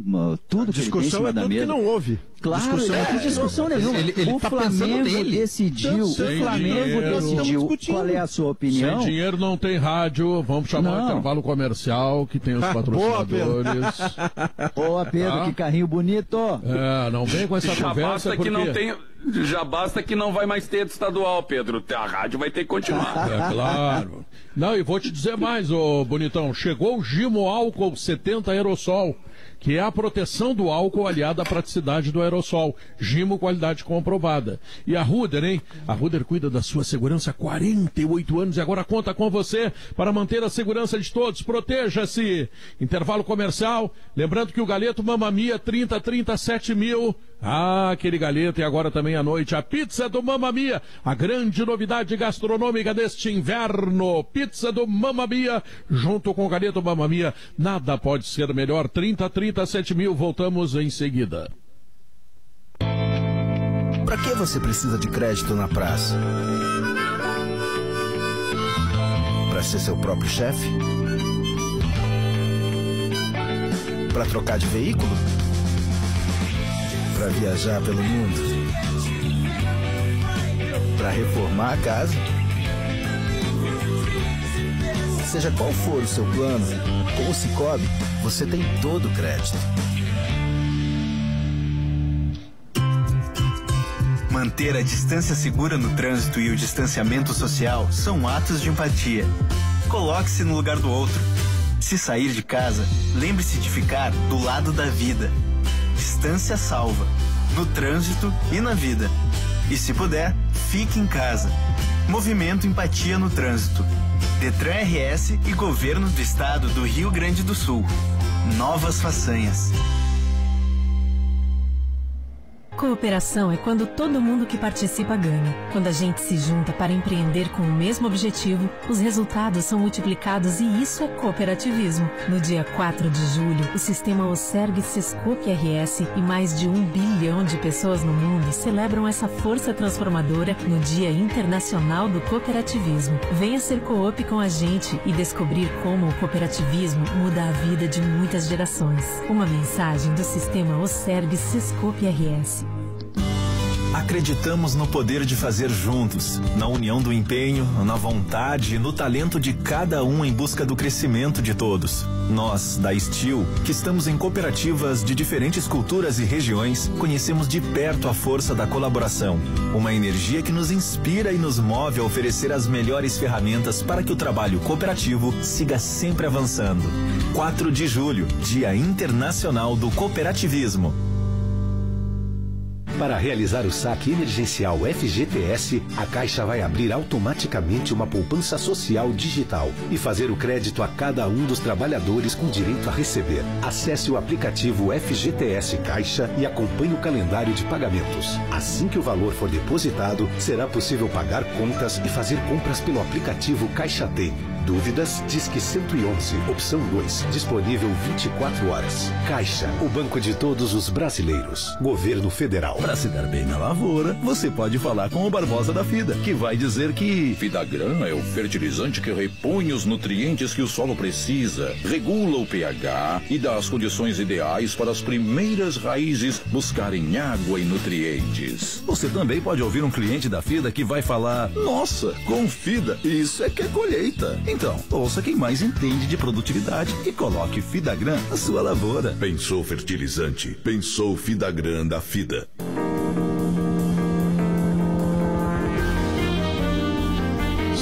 tudo que ele tem em cima da mesa. Discussão é tudo que não houve. Claro, não tem discussão nenhuma. Ele o tá Flamengo decidiu, qual é a sua opinião? Sem dinheiro não tem rádio, vamos chamar o intervalo comercial, que tem os patrocinadores. Boa, Pedro, que carrinho bonito. Não vem com essa conversa porque... Já basta que não vai mais ter estadual, Pedro. A rádio vai ter que continuar. É claro. Não, e vou te dizer mais, ô bonitão. Chegou o Gimo Álcool 70 Aerosol, que é a proteção do álcool aliada à praticidade do aerossol. Gimo, qualidade comprovada. E a Ruder, hein? A Ruder cuida da sua segurança há 48 anos e agora conta com você para manter a segurança de todos. Proteja-se. Intervalo comercial. Lembrando que o galeto Mamma Mia 37 mil. Aquele galeto e agora também à noite a pizza do Mamma Mia, a grande novidade gastronômica deste inverno. Pizza do Mamma Mia, junto com o galeto Mamma Mia, nada pode ser melhor. 37 mil, voltamos em seguida. Pra que você precisa de crédito na praça? Pra ser seu próprio chefe? Pra trocar de veículo? Para viajar pelo mundo, para reformar a casa. Seja qual for o seu plano, com o Sicoob, você tem todo o crédito. Manter a distância segura no trânsito e o distanciamento social são atos de empatia. Coloque-se no lugar do outro. Se sair de casa, lembre-se de ficar do lado da vida. Distância salva, no trânsito e na vida. E se puder, fique em casa. Movimento Empatia no Trânsito. Detran RS e Governo do Estado do Rio Grande do Sul. Novas façanhas. Cooperação é quando todo mundo que participa ganha. Quando a gente se junta para empreender com o mesmo objetivo, os resultados são multiplicados e isso é cooperativismo. No dia 4 de julho, o sistema OCERG Sescope RS e mais de 1 bilhão de pessoas no mundo celebram essa força transformadora no Dia Internacional do Cooperativismo. Venha ser coop com a gente e descobrir como o cooperativismo muda a vida de muitas gerações. Uma mensagem do sistema OCERG Sescope RS. Acreditamos no poder de fazer juntos, na união do empenho, na vontade e no talento de cada um em busca do crescimento de todos. Nós, da Steel, que estamos em cooperativas de diferentes culturas e regiões, conhecemos de perto a força da colaboração. Uma energia que nos inspira e nos move a oferecer as melhores ferramentas para que o trabalho cooperativo siga sempre avançando. 4 de julho, Dia Internacional do Cooperativismo. Para realizar o saque emergencial FGTS, a Caixa vai abrir automaticamente uma poupança social digital e fazer o crédito a cada um dos trabalhadores com direito a receber. Acesse o aplicativo FGTS Caixa e acompanhe o calendário de pagamentos. Assim que o valor for depositado, será possível pagar contas e fazer compras pelo aplicativo Caixa Tem. Dúvidas? Disque 111, opção 2, disponível 24 horas. Caixa, o banco de todos os brasileiros. Governo Federal. Para se dar bem na lavoura, você pode falar com o Barbosa da FIDA, que vai dizer que Fidagran é o fertilizante que repõe os nutrientes que o solo precisa, regula o pH e dá as condições ideais para as primeiras raízes buscarem água e nutrientes. Você também pode ouvir um cliente da FIDA que vai falar: nossa, com FIDA, isso é que é colheita. Então, ouça quem mais entende de produtividade e coloque Fidagran na sua lavoura. Pensou fertilizante, pensou Fidagran da FIDA.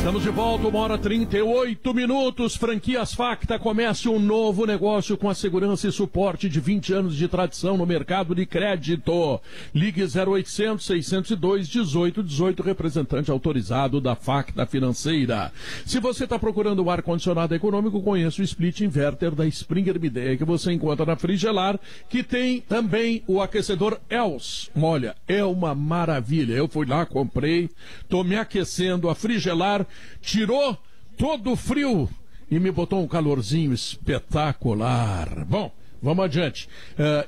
Estamos de volta, 1h38. Franquias Facta, comece um novo negócio com a segurança e suporte de 20 anos de tradição no mercado de crédito. Ligue 0800 602 1818, representante autorizado da Facta Financeira. Se você está procurando um ar-condicionado econômico, conheça o Split Inverter da Springer Midea, que você encontra na Frigelar, que tem também o aquecedor Els. Olha, é uma maravilha. Eu fui lá, comprei, estou me aquecendo. A Frigelar tirou todo o frio e me botou um calorzinho espetacular. Bom, vamos adiante.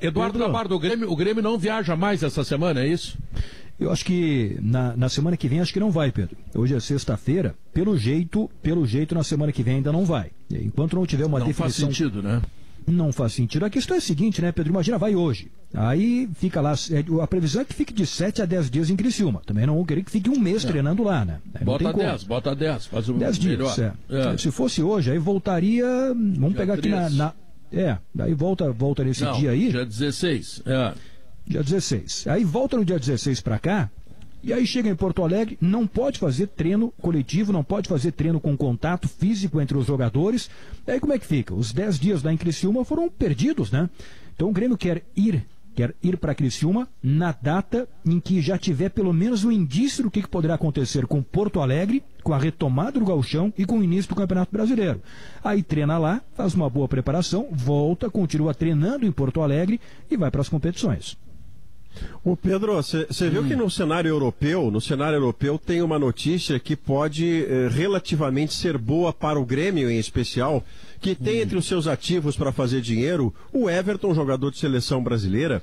Eduardo Gabardo, o Grêmio não viaja mais essa semana, é isso? Eu acho que na semana que vem acho que não vai, Pedro. Hoje é sexta-feira, pelo jeito na semana que vem ainda não vai. Enquanto não tiver uma definição... Não faz sentido, né? Não faz sentido. A questão é a seguinte, né, Pedro? Imagina, vai hoje. Aí fica lá, a previsão é que fique de 7 a 10 dias em Criciúma. Também não vou querer que fique um mês treinando lá, né? Bota 10, faz um 10 dias, Se fosse hoje, aí voltaria, vamos dia pegar 3. Aqui daí volta nesse dia aí. Dia 16, Dia 16. Aí volta no dia 16 pra cá, e aí chega em Porto Alegre, não pode fazer treino coletivo, não pode fazer treino com contato físico entre os jogadores. Aí como é que fica? Os 10 dias lá em Criciúma foram perdidos, né? Então o Grêmio quer ir para Criciúma na data em que já tiver pelo menos um indício do que poderá acontecer com Porto Alegre, com a retomada do Gauchão e com o início do Campeonato Brasileiro. Aí treina lá, faz uma boa preparação, volta, continua treinando em Porto Alegre e vai para as competições. Ô Pedro, você viu que no cenário europeu tem uma notícia que pode relativamente ser boa para o Grêmio em especial, que tem entre os seus ativos para fazer dinheiro o Everton, jogador de seleção brasileira,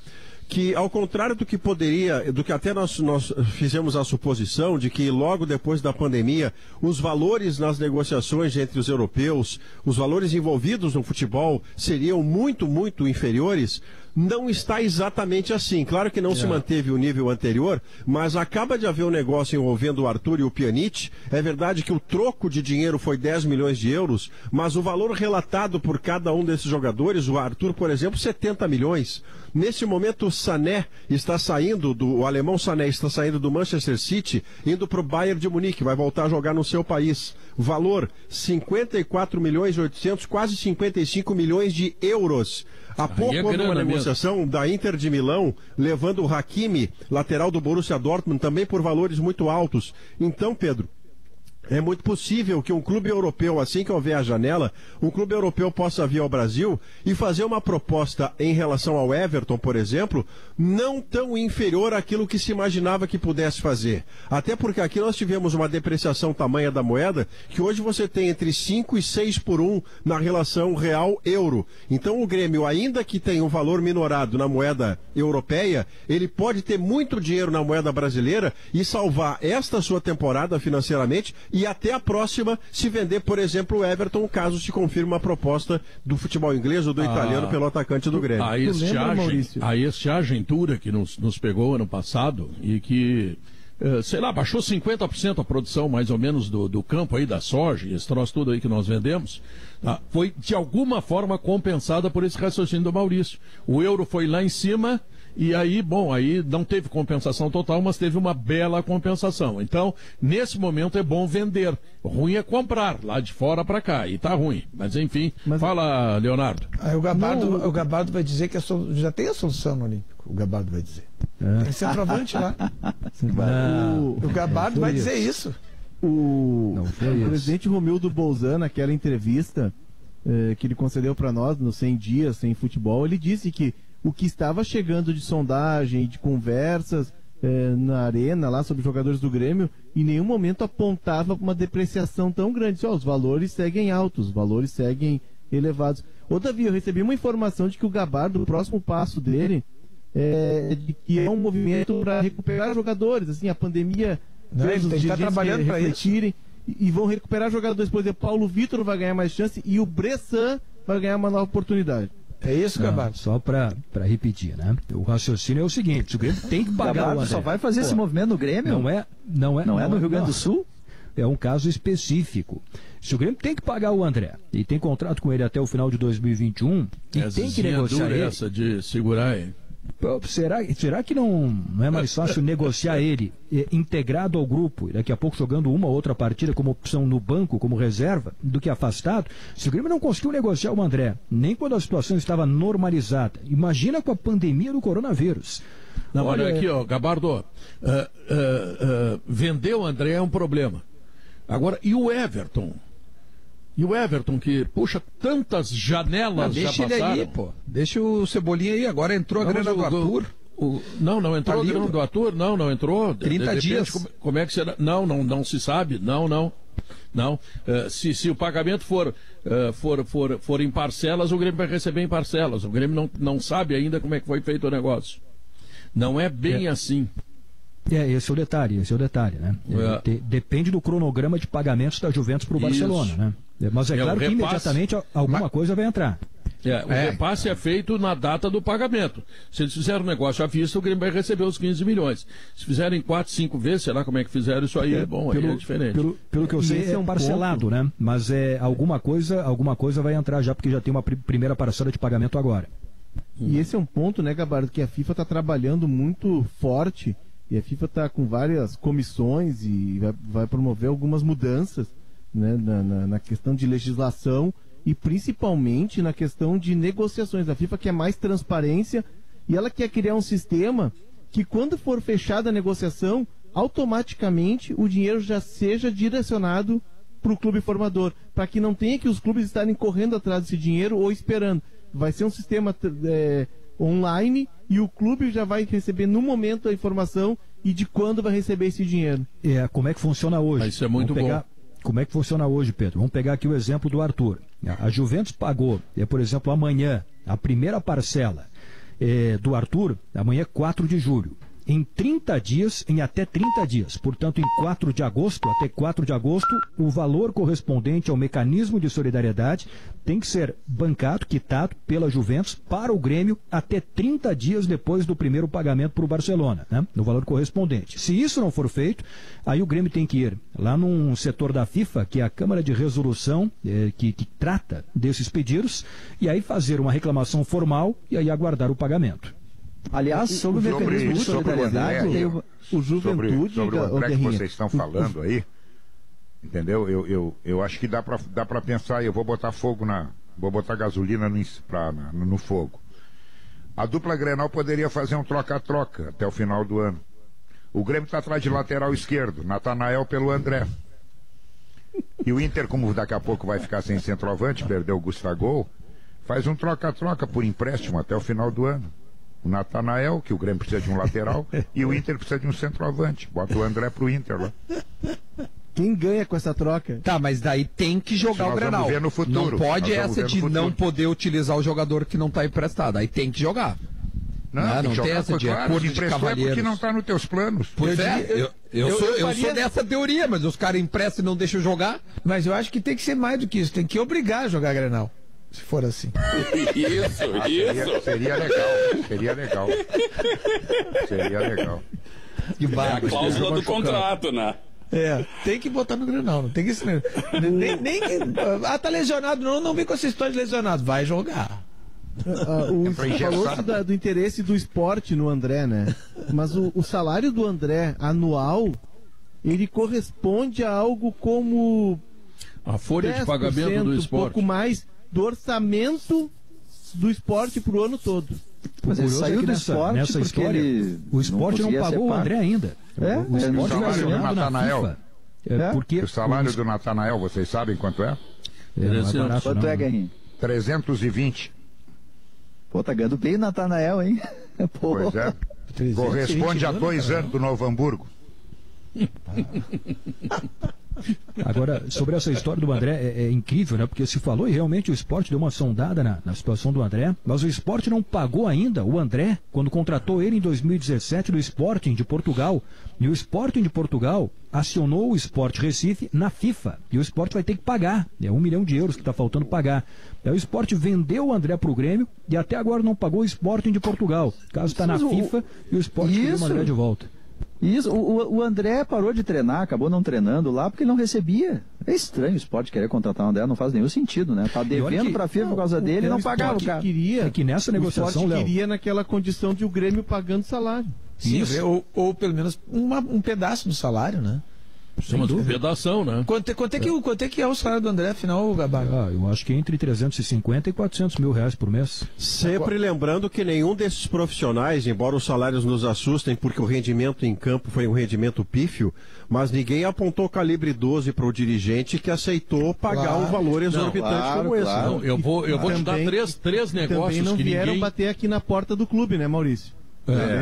que ao contrário do que até nós fizemos a suposição de que logo depois da pandemia os valores nas negociações entre os europeus, os valores envolvidos no futebol seriam muito, muito inferiores, não está exatamente assim. Claro que não se manteve o nível anterior, mas acaba de haver um negócio envolvendo o Arthur e o Pjanic. É verdade que o troco de dinheiro foi 10 milhões de euros, mas o valor relatado por cada um desses jogadores, o Arthur, por exemplo, 70 milhões. Nesse momento o Sané está saindo, o alemão Sané está saindo do Manchester City, indo para o Bayern de Munique, vai voltar a jogar no seu país. Valor 54 milhões e 800, quase 55 milhões de euros. Há pouco houve uma negociação da Inter de Milão, levando o Hakimi, lateral do Borussia Dortmund, também por valores muito altos. Então, Pedro, é muito possível que um clube europeu, assim que houver a janela, um clube europeu possa vir ao Brasil e fazer uma proposta em relação ao Everton, por exemplo, não tão inferior àquilo que se imaginava que pudesse fazer. Até porque aqui nós tivemos uma depreciação tamanha da moeda, que hoje você tem entre 5 e 6 por 1 na relação real-euro. Então o Grêmio, ainda que tenha um valor minorado na moeda europeia, ele pode ter muito dinheiro na moeda brasileira e salvar esta sua temporada financeiramente e até a próxima, se vender, por exemplo, o Everton, caso se confirme uma proposta do futebol inglês ou do italiano pelo atacante do Grêmio. A estiagem dura que nos pegou ano passado e que, baixou 50% a produção, mais ou menos, do campo aí, da soja, esse troço tudo aí que nós vendemos, foi de alguma forma compensada por esse raciocínio do Maurício. O euro foi lá em cima. E aí, aí não teve compensação total, mas teve uma bela compensação. Então, nesse momento é bom vender. Ruim é comprar, lá de fora para cá. E tá ruim. Mas enfim, fala, Leonardo. O Gabardo vai dizer que já tem a solução no Olímpico. O Gabardo vai dizer. Tem centroavante lá. O Gabardo vai dizer isso. O presidente Romildo Bolzan, naquela entrevista que ele concedeu para nós, nos 100 dias sem futebol, ele disse que o que estava chegando de sondagem, de conversas na arena lá sobre os jogadores do Grêmio, em nenhum momento apontava uma depreciação tão grande. Os valores seguem altos, os valores seguem elevados. Davi, eu recebi uma informação de que o Gabardo, o próximo passo dele, de que é um movimento para recuperar jogadores. Assim, a pandemia fez os dirigentes trabalhando refletirem e vão recuperar jogadores. Por exemplo, Paulo Vitor vai ganhar mais chance e o Bressan vai ganhar uma nova oportunidade. É isso, Gabardo? Só para repetir, né? O raciocínio é o seguinte: o Grêmio tem que pagar o André. Só vai fazer esse movimento no Grêmio? Não é no Rio Grande do Sul? É um caso específico. Se o Grêmio tem que pagar o André e tem contrato com ele até o final de 2021 e tem que negociar ele. Essa de segurar ele. Será que não é mais fácil negociar ele integrado ao grupo e daqui a pouco jogando uma ou outra partida como opção no banco, como reserva, do que afastado? Se o Grêmio não conseguiu negociar o André, nem quando a situação estava normalizada, imagina com a pandemia do coronavírus. Não, olha aqui, ó, Gabardo, vender o André é um problema. Agora, e o Everton? E o Everton, que, puxa, tantas janelas já passaram. Deixa ele aí, pô. Deixa o Cebolinha aí. Agora entrou a grana do Arthur. Não entrou a grana do Arthur. Não entrou. 30 dias. Como é que será? Não se sabe. Não. Se o pagamento for em parcelas, o Grêmio vai receber em parcelas. O Grêmio não sabe ainda como é que foi feito o negócio. Não é bem assim. Esse é o detalhe, né? Depende do cronograma de pagamentos da Juventus para o Barcelona, né? Mas é claro que imediatamente alguma coisa vai entrar. O repasse é feito na data do pagamento. Se eles fizerem um negócio à vista, o Grêmio vai receber os 15 milhões. Se fizerem 4, 5 vezes, sei lá como é que fizeram isso aí, aí é diferente. Pelo que eu sei, é parcelado, né? Mas alguma coisa vai entrar já, porque já tem uma primeira parcela de pagamento agora. E esse é um ponto, né, Gabardo, que a FIFA está trabalhando muito forte, e a FIFA está com várias comissões e vai promover algumas mudanças, né, na questão de legislação e principalmente na questão de negociações. A FIFA quer mais transparência e ela quer criar um sistema que, quando for fechada a negociação, automaticamente o dinheiro já seja direcionado para o clube formador, para que não tenha que os clubes estarem correndo atrás desse dinheiro ou esperando. Vai ser um sistema online e o clube já vai receber no momento a informação e de quando vai receber esse dinheiro. Como é que funciona hoje? Isso é muito bom. Como é que funciona hoje, Pedro? Vamos pegar aqui o exemplo do Arthur. A Juventus pagou, por exemplo, amanhã, a primeira parcela do Arthur, amanhã é 4 de julho. Em 30 dias, em até 30 dias. Portanto, em 4 de agosto, até 4 de agosto, o valor correspondente ao mecanismo de solidariedade tem que ser bancado, quitado pela Juventus para o Grêmio até 30 dias depois do primeiro pagamento para o Barcelona, né? No valor correspondente. Se isso não for feito, aí o Grêmio tem que ir lá num setor da FIFA, que é a Câmara de Resolução, que trata desses pedidos, e aí fazer uma reclamação formal e aí aguardar o pagamento. Aliás, sobre o mecanismo de solidariedade, o Juventude... Sobre o André que vocês estão falando aí, entendeu? Eu acho que dá pra pensar, eu vou botar fogo vou botar gasolina no fogo. A dupla Grenal poderia fazer um troca-troca até o final do ano. O Grêmio está atrás de lateral esquerdo, Natanael pelo André. E o Inter, como daqui a pouco vai ficar sem centroavante, perdeu o Gustavo, faz um troca-troca por empréstimo até o final do ano. O Natanael, que o Grêmio precisa de um lateral, e o Inter precisa de um centroavante. Bota o André pro Inter lá. Quem ganha com essa troca? Tá, mas daí tem que jogar o Grenal. Ver no futuro. Não pode essa de não poder utilizar o jogador que não está emprestado. Aí tem que jogar. Não tem essa de acordo de cavalheiros. Porque não está nos teus planos. Pois eu sou dessa teoria, mas os caras emprestam e não deixam jogar. Mas eu acho que tem que ser mais do que isso. Tem que obrigar a jogar Grenal. Se for assim. Isso. Seria legal. Que é a cláusula do contrato, né? Tem que botar no Grenal, não tem que nem tá lesionado, não vem com essa história de lesionado, vai jogar. Falou-se do interesse do esporte no André, né? Mas o salário do André anual, ele corresponde a algo como a folha de pagamento do esporte, um pouco mais do orçamento do esporte para o ano todo. Mas ele saiu do esporte nessa história. O esporte não pagou o André ainda. O esporte vai do Natanael. O salário do Natanael, vocês sabem quanto é? Quanto é, Guerrinho? 320. Pô, tá ganhando bem o Natanael, hein? Pois é. Corresponde a 2 anos do Novo Hamburgo. Agora, sobre essa história do André, é incrível, né? Porque se falou e realmente o esporte deu uma sondada na situação do André, mas o esporte não pagou ainda o André quando contratou ele em 2017 do Sporting de Portugal. E o Sporting de Portugal acionou o Sport Recife na FIFA. E o esporte vai ter que pagar. É 1 milhão de euros que está faltando pagar. Aí o esporte vendeu o André para o Grêmio e até agora não pagou o Sporting de Portugal. O caso está na FIFA e o esporte queria o André de volta. Isso, o André parou de treinar, acabou não treinando lá porque ele não recebia. É estranho o Sport querer contratar o André, não faz nenhum sentido, né? Tá devendo pra FIFA por causa dele e não pagava o cara. Queria, é que nessa negociação, Léo, queria naquela condição de o Grêmio pagando salário. Sim, ou pelo menos um pedaço do salário, né? Chama-se pedação, né? Quanto é que é o salário do André, afinal, Gabardo? Eu acho que entre 350 e 400 mil reais por mês. Sempre lembrando que nenhum desses profissionais, embora os salários nos assustem porque o rendimento em campo foi um rendimento pífio, mas ninguém apontou calibre 12 para o dirigente que aceitou pagar um valor exorbitante como esse. Não, eu vou te dar três negócios também não que vieram ninguém... bater aqui na porta do clube, né, Maurício?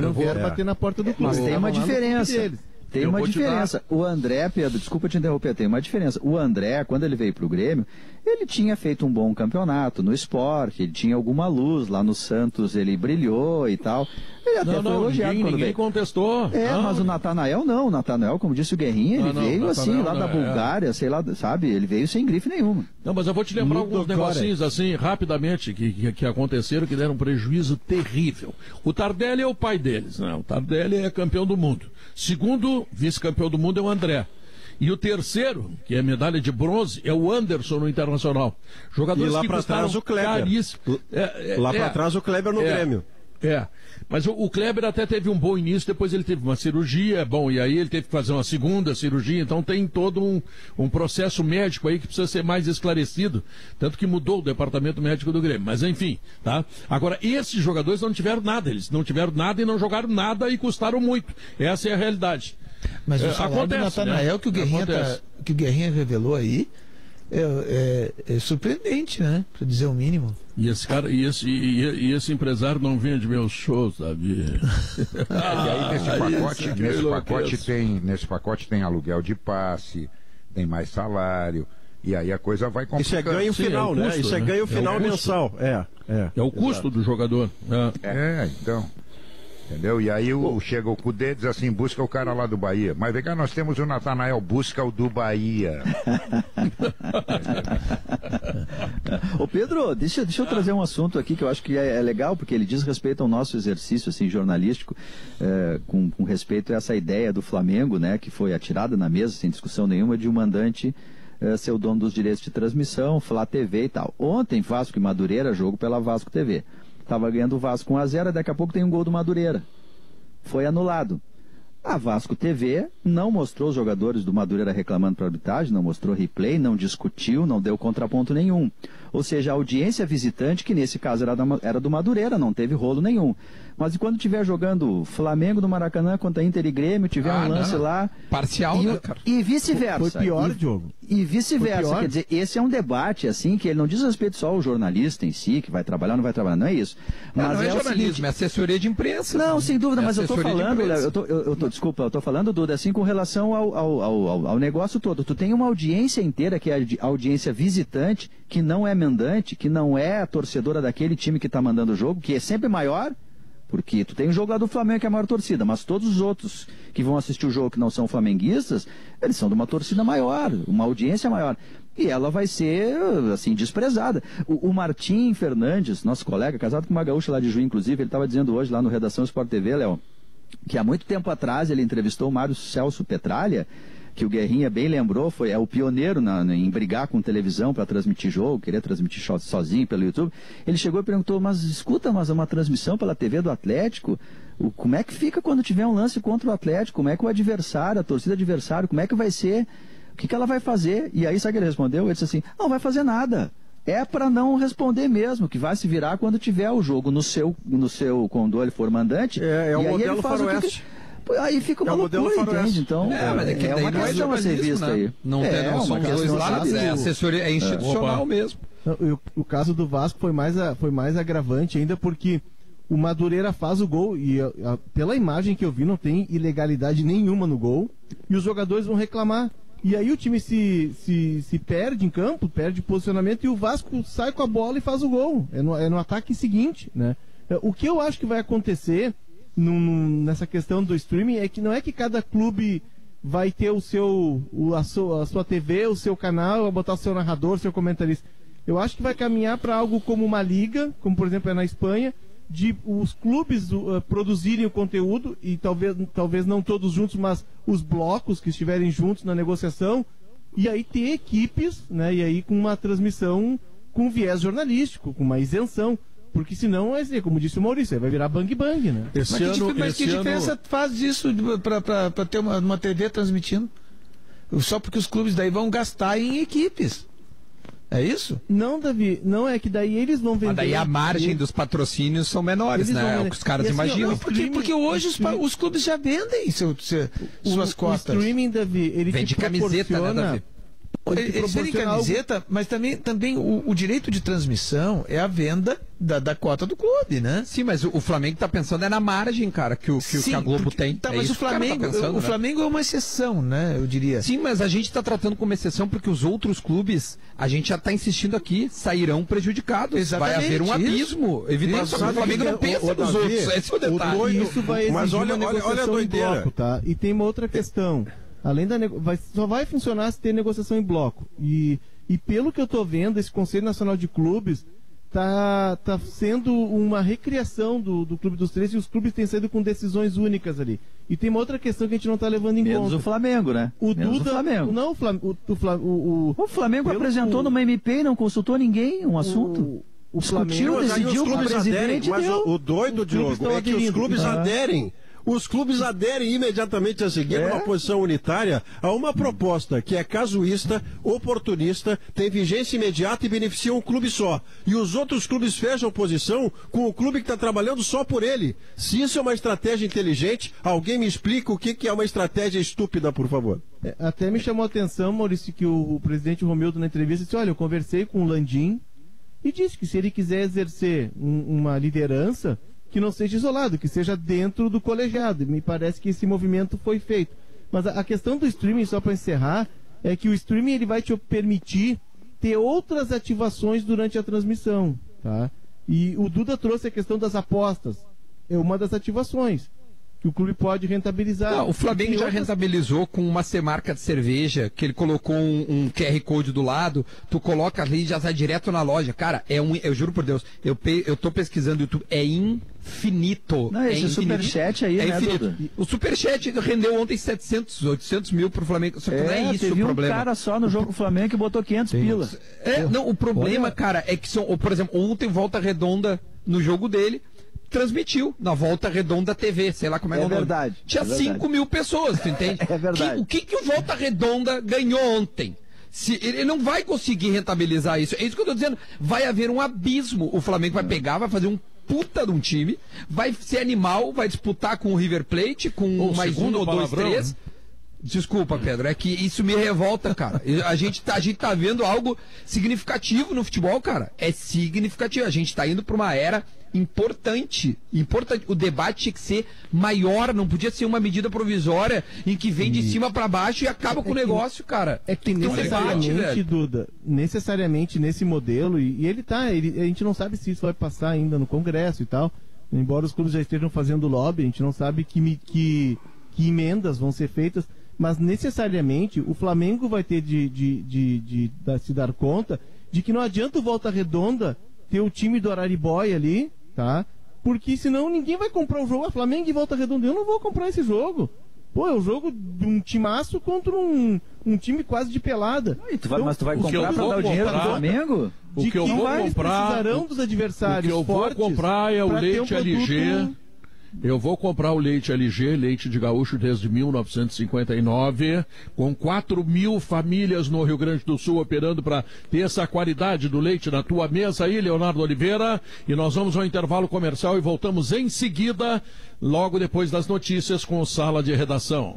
Não vieram bater na porta do clube. Mas tem uma diferença. Tem uma diferença. O André, Pedro, desculpa te interromper, tem uma diferença. O André, quando ele veio para o Grêmio, ele tinha feito um bom campeonato no Sport, ele tinha alguma luz, lá no Santos ele brilhou e tal. Ele até foi elogiado quando ninguém veio. contestou. Mas o Natanael não. O Natanael, como disse o Guerrinha, ele veio assim, lá da Bulgária, sei lá, sabe? Ele veio sem grife nenhuma. Não, mas eu vou te lembrar alguns negocinhos assim, rapidamente, que aconteceram, que deram um prejuízo terrível. O Tardelli é o pai deles, né? O Tardelli é campeão do mundo. Segundo vice-campeão do mundo é o André. E o terceiro, que é medalha de bronze, é o Anderson no Internacional. Jogadores e lá que para trás o Kleber. Lá para trás o Kleber no Grêmio. Mas o Kleber até teve um bom início, depois ele teve uma cirurgia, e aí ele teve que fazer uma segunda cirurgia, então tem todo um processo médico aí que precisa ser mais esclarecido, tanto que mudou o departamento médico do Grêmio, mas enfim, tá? Agora, esses jogadores não tiveram nada, eles não tiveram nada e não jogaram nada e custaram muito, essa é a realidade. Mas o salário do Natanael, né? que o Guerrinha revelou aí, é surpreendente, né? Para dizer o mínimo. E esse cara, esse empresário não vende meus shows, sabe? E aí nesse pacote tem aluguel de passe, tem mais salário, e aí a coisa vai complicando. Isso é ganho final, né? Isso é ganho final mensal. É o custo do jogador. Então. Entendeu? E aí chega o Cudê e diz assim, busca o cara lá do Bahia. Mas vem cá, nós temos o Natanael, busca o do Bahia. Ô Pedro, deixa eu trazer um assunto aqui que eu acho que é legal, porque ele diz respeito ao nosso exercício assim, jornalístico, com respeito a essa ideia do Flamengo, né, que foi atirada na mesa, sem discussão nenhuma, de um mandante ser o dono dos direitos de transmissão, Flá TV e tal. Ontem, Vasco e Madureira, jogo pela Vasco TV. Estava ganhando o Vasco 1-0, daqui a pouco tem um gol do Madureira. Foi anulado. A Vasco TV não mostrou os jogadores do Madureira reclamando para a arbitragem, não mostrou replay, não discutiu, não deu contraponto nenhum. Ou seja, a audiência visitante, que nesse caso era do Madureira, não teve rolo nenhum. Mas e quando estiver jogando Flamengo no Maracanã contra Inter e Grêmio, tiver um lance lá... Parcial, né, cara? E vice-versa. Foi pior, Diogo. E vice-versa. Quer dizer, esse é um debate, assim, que ele não diz respeito só ao jornalista em si, que vai trabalhar ou não vai trabalhar, não é isso. Mas não é jornalismo, seguinte... é assessoria de imprensa. Não, sem dúvida, mas eu estou falando, Léo, desculpa, eu estou falando, Duda, assim, com relação ao negócio todo. Tu tem uma audiência inteira, que é a audiência visitante, que não é mandante, que não é a torcedora daquele time que está mandando o jogo, que é sempre maior, porque tu tem o jogo lá do Flamengo que é a maior torcida, mas todos os outros que vão assistir o jogo que não são flamenguistas, eles são de uma torcida maior, uma audiência maior. E ela vai ser, assim, desprezada. O Martim Fernandes, nosso colega, casado com uma gaúcha lá de Juiz, inclusive, ele estava dizendo hoje lá no Redação Sport TV, Léo, que há muito tempo atrás ele entrevistou o Mário Celso Petralha, que o Guerrinha bem lembrou, é o pioneiro em brigar com televisão para transmitir jogo, querer transmitir sozinho pelo YouTube. Ele chegou e perguntou, mas escuta, mas é uma transmissão pela TV do Atlético? Como é que fica quando tiver um lance contra o Atlético? Como é que o adversário, a torcida adversário, como é que vai ser? O que ela vai fazer? E aí, sabe o que ele respondeu? Ele disse assim, não vai fazer nada. É para não responder mesmo, que vai se virar quando tiver o jogo no seu quando ele for mandante. É o modelo faroeste. Aí fica uma loucura, entende? Então, mas é uma questão a ser vista aí. Não tem noção dos dois lados, é assessoria, é institucional mesmo. O caso do Vasco foi mais agravante ainda porque o Madureira faz o gol e pela imagem que eu vi não tem ilegalidade nenhuma no gol e os jogadores vão reclamar. E aí o time se perde em campo, perde posicionamento e o Vasco sai com a bola e faz o gol. É no ataque seguinte, né? O que eu acho que vai acontecer nessa questão do streaming é que não é que cada clube vai ter a sua TV, o seu canal, vai botar o seu narrador, o seu comentarista. Eu acho que vai caminhar para algo como uma liga, como por exemplo é na Espanha, de os clubes produzirem o conteúdo, e talvez não todos juntos, mas os blocos que estiverem juntos na negociação, e aí ter equipes, né, e aí com uma transmissão com viés jornalístico, com uma isenção. Porque senão, como disse o Maurício, vai virar bang-bang, né? Mas que diferença faz isso para ter uma TV transmitindo? Só porque os clubes daí vão gastar em equipes. É isso? Não, Davi, não é que daí eles vão vender. Mas daí a margem dos patrocínios são menores, né? É o que os caras imaginam. Porque hoje os clubes já vendem suas cotas. O streaming, Davi, ele vende camiseta, né, Davi? Eles vendem camiseta, mas também o direito de transmissão é a venda da cota do clube, né? Sim, mas o Flamengo tá pensando na margem, cara, que a Globo tem. Tá, mas o Flamengo é uma exceção, né? Eu diria. Sim, mas a gente tá tratando como exceção porque os outros clubes, a gente já tá insistindo aqui, sairão prejudicados. Exatamente, vai haver um abismo. Evidente, o Flamengo não pensa nos outros. Esse é o detalhe. Isso vai exigir mas olha a doideira. Bloco, tá? E tem uma outra questão. Além só vai funcionar se ter negociação em bloco. E pelo que eu estou vendo, esse Conselho Nacional de Clubes tá sendo uma recriação do Clube dos 13, e os clubes têm saído com decisões únicas ali. E tem uma outra questão que a gente não está levando em conta. Menos o Flamengo, né? O Flamengo. Não, o Flamengo apresentou numa MP e não consultou ninguém um assunto. O Flamengo decidiu, o presidente mas deu. O doido, Diogo, é que os clubes aderem. Os clubes aderem imediatamente a seguir uma posição unitária a uma proposta que é casuísta, oportunista, tem vigência imediata e beneficia um clube só. E os outros clubes fecham posição com o clube que está trabalhando só por ele. Se isso é uma estratégia inteligente, alguém me explica o que é uma estratégia estúpida, por favor. Até me chamou a atenção, Maurício, que o presidente Romildo na entrevista disse, olha, eu conversei com o Landim e disse que se ele quiser exercer uma liderança, que não seja isolado, que seja dentro do colegiado. E me parece que esse movimento foi feito. Mas a questão do streaming, só para encerrar, é que o streaming ele vai te permitir ter outras ativações durante a transmissão. Tá? E o Duda trouxe a questão das apostas. É uma das ativações que o clube pode rentabilizar. Não, o Flamengo já rentabilizou com uma marca de cerveja, que ele colocou um QR Code do lado, tu coloca ali e já sai direto na loja. Cara, eu juro por Deus, eu tô pesquisando no YouTube, é infinito. Não, esse superchat aí, né, Duda? O superchat rendeu ontem 700, 800 mil pro Flamengo. Só que não é isso o problema. Teve um cara só no jogo Flamengo que botou 500 pila. Não, o problema, cara, é que por exemplo, ontem Volta Redonda, no jogo dele, transmitiu na Volta Redonda TV, sei lá como é o nome. Verdade. Tinha 5 mil pessoas, tu entende? É verdade. O que o Volta Redonda ganhou ontem? Ele não vai conseguir rentabilizar isso. É isso que eu tô dizendo. Vai haver um abismo. O Flamengo vai pegar, vai fazer um puta de um time, vai ser animal, vai disputar com o River Plate, com mais um ou dois, três. Desculpa, Pedro, é que isso me revolta, cara. A gente tá vendo algo significativo no futebol, cara. É significativo. A gente tá indo para uma era importante. O debate tinha que ser maior, não podia ser uma medida provisória em que vem de cima para baixo e acaba com o negócio, cara. É que necessariamente, Duda, necessariamente nesse modelo, e a gente não sabe se isso vai passar ainda no Congresso e tal, embora os clubes já estejam fazendo lobby, a gente não sabe que emendas vão ser feitas, mas necessariamente o Flamengo vai ter de se dar conta de que não adianta o Volta Redonda ter o time do Araribóia ali, tá? Porque senão ninguém vai comprar o jogo. A Flamengo e Volta Redonda, eu não vou comprar esse jogo. Pô, é o jogo de um timaço contra um time quase de pelada. Mas tu vai comprar pra dar o dinheiro do Flamengo? O que eu vou comprar, precisarão dos adversários. O que eu vou comprar é o leite LG. Eu vou comprar o leite LG, leite de gaúcho desde 1959, com 4 mil famílias no Rio Grande do Sul operando para ter essa qualidade do leite na tua mesa aí, Leonardo Oliveira. E nós vamos ao intervalo comercial e voltamos em seguida, logo depois das notícias com o Sala de Redação.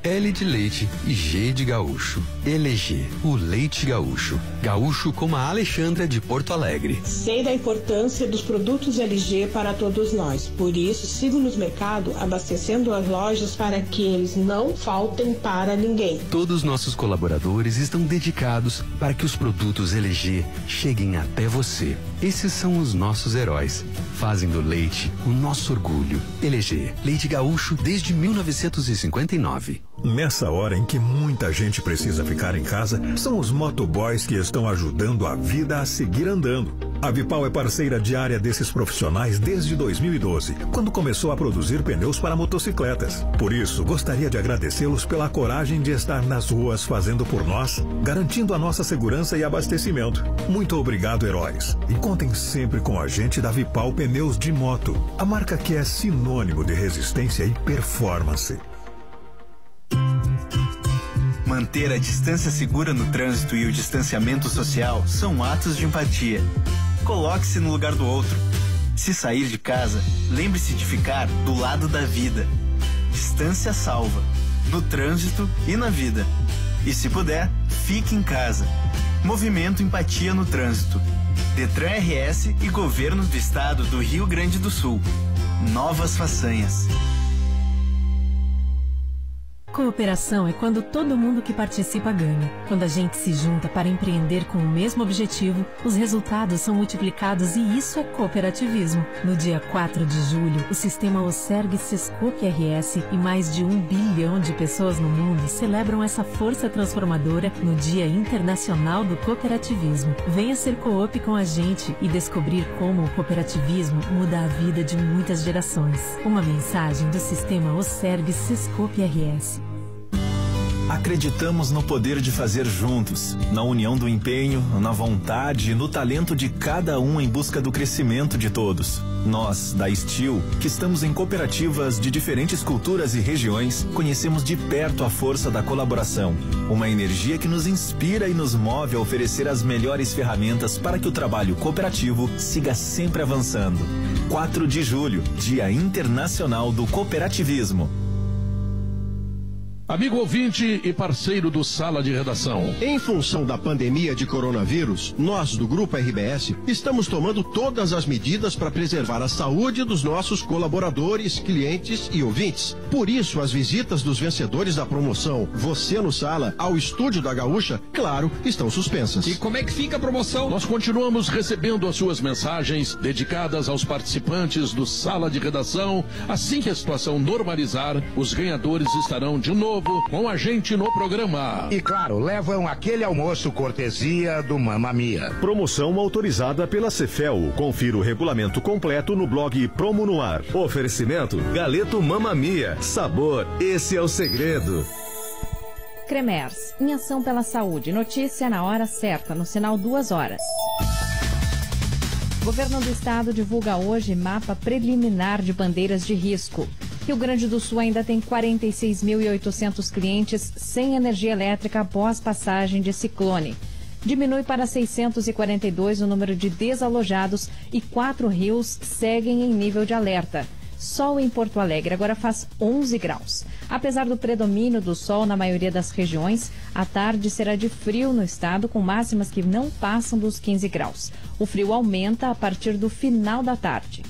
L de leite e G de gaúcho. LG, o leite gaúcho. Gaúcho como a Alexandra de Porto Alegre. Sei da importância dos produtos LG para todos nós. Por isso, sigo no mercado abastecendo as lojas para que eles não faltem para ninguém. Todos nossos colaboradores estão dedicados para que os produtos LG cheguem até você. Esses são os nossos heróis. Fazem do leite o nosso orgulho. LG, leite gaúcho desde 1959. Nessa hora em que muita gente precisa ficar em casa, são os motoboys que estão ajudando a vida a seguir andando. A Vipal é parceira diária desses profissionais desde 2012, quando começou a produzir pneus para motocicletas. Por isso, gostaria de agradecê-los pela coragem de estar nas ruas fazendo por nós, garantindo a nossa segurança e abastecimento. Muito obrigado, heróis. E contem sempre com a gente da Vipal Pneus de Moto, a marca que é sinônimo de resistência e performance. Manter a distância segura no trânsito e o distanciamento social são atos de empatia. Coloque-se no lugar do outro. Se sair de casa, lembre-se de ficar do lado da vida. Distância salva, no trânsito e na vida. E se puder, fique em casa. Movimento Empatia no Trânsito. Detran RS e Governo do Estado do Rio Grande do Sul. Novas façanhas. Cooperação é quando todo mundo que participa ganha. Quando a gente se junta para empreender com o mesmo objetivo, os resultados são multiplicados e isso é cooperativismo. No dia 4 de julho, o sistema OCERG Sescope RS e mais de 1 bilhão de pessoas no mundo celebram essa força transformadora no Dia Internacional do Cooperativismo. Venha ser coop com a gente e descobrir como o cooperativismo muda a vida de muitas gerações. Uma mensagem do sistema OCERG Sescope RS. Acreditamos no poder de fazer juntos, na união do empenho, na vontade e no talento de cada um em busca do crescimento de todos. Nós, da Steel, que estamos em cooperativas de diferentes culturas e regiões, conhecemos de perto a força da colaboração, uma energia que nos inspira e nos move a oferecer as melhores ferramentas para que o trabalho cooperativo siga sempre avançando. 4 de julho, Dia Internacional do Cooperativismo. Amigo ouvinte e parceiro do Sala de Redação. Em função da pandemia de coronavírus, nós do Grupo RBS estamos tomando todas as medidas para preservar a saúde dos nossos colaboradores, clientes e ouvintes. Por isso, as visitas dos vencedores da promoção Você no Sala ao estúdio da Gaúcha, claro, estão suspensas. E como é que fica a promoção? Nós continuamos recebendo as suas mensagens dedicadas aos participantes do Sala de Redação. Assim que a situação normalizar, os ganhadores estarão de novo com a gente no programa. E claro, levam aquele almoço cortesia do Mamma Mia. Promoção autorizada pela Cefel. Confira o regulamento completo no blog Promo no Ar. Oferecimento Galeto Mamma Mia. Sabor, esse é o segredo. Cremers, em ação pela saúde. Notícia na hora certa, no sinal 2 horas. O Governo do Estado divulga hoje mapa preliminar de bandeiras de risco. Rio Grande do Sul ainda tem 46.800 clientes sem energia elétrica após passagem de ciclone. Diminui para 642 o número de desalojados e 4 rios seguem em nível de alerta. Sol em Porto Alegre agora faz 11 graus. Apesar do predomínio do sol na maioria das regiões, a tarde será de frio no estado, com máximas que não passam dos 15 graus. O frio aumenta a partir do final da tarde.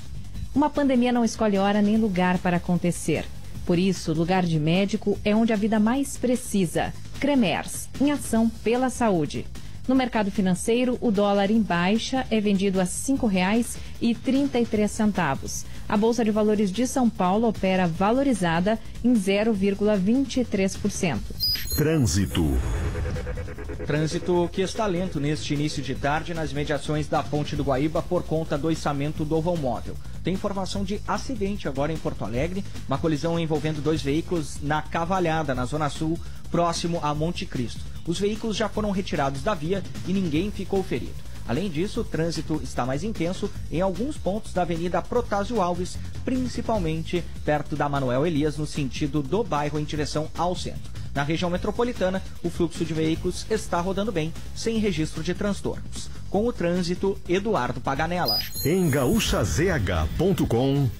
Uma pandemia não escolhe hora nem lugar para acontecer. Por isso, lugar de médico é onde a vida mais precisa. Cremers, em ação pela saúde. No mercado financeiro, o dólar em baixa é vendido a R$ 5,33. A Bolsa de Valores de São Paulo opera valorizada em 0,23%. Trânsito. Trânsito que está lento neste início de tarde nas mediações da Ponte do Guaíba por conta do içamento do vão móvel. Tem informação de acidente agora em Porto Alegre, uma colisão envolvendo 2 veículos na Cavalhada, na Zona Sul, próximo a Monte Cristo. Os veículos já foram retirados da via e ninguém ficou ferido. Além disso, o trânsito está mais intenso em alguns pontos da Avenida Protásio Alves, principalmente perto da Manuel Elias, no sentido do bairro em direção ao centro. Na região metropolitana, o fluxo de veículos está rodando bem, sem registro de transtornos. Com o trânsito, Eduardo Paganella. Em gaúchazh.com.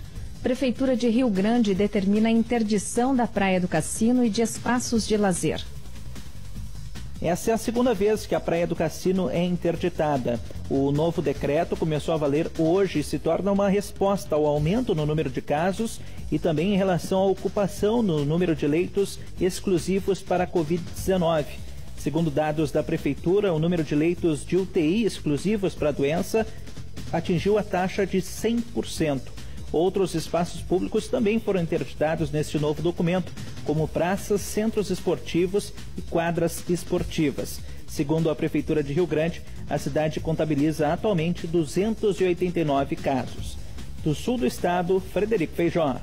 Prefeitura de Rio Grande determina a interdição da Praia do Cassino e de espaços de lazer. Essa é a segunda vez que a Praia do Cassino é interditada. O novo decreto começou a valer hoje e se torna uma resposta ao aumento no número de casos e também em relação à ocupação no número de leitos exclusivos para a Covid-19. Segundo dados da Prefeitura, o número de leitos de UTI exclusivos para a doença atingiu a taxa de 100%. Outros espaços públicos também foram interditados neste novo documento, como praças, centros esportivos e quadras esportivas. Segundo a Prefeitura de Rio Grande, A cidade contabiliza atualmente 289 casos. Do sul do estado, Frederico Feijó.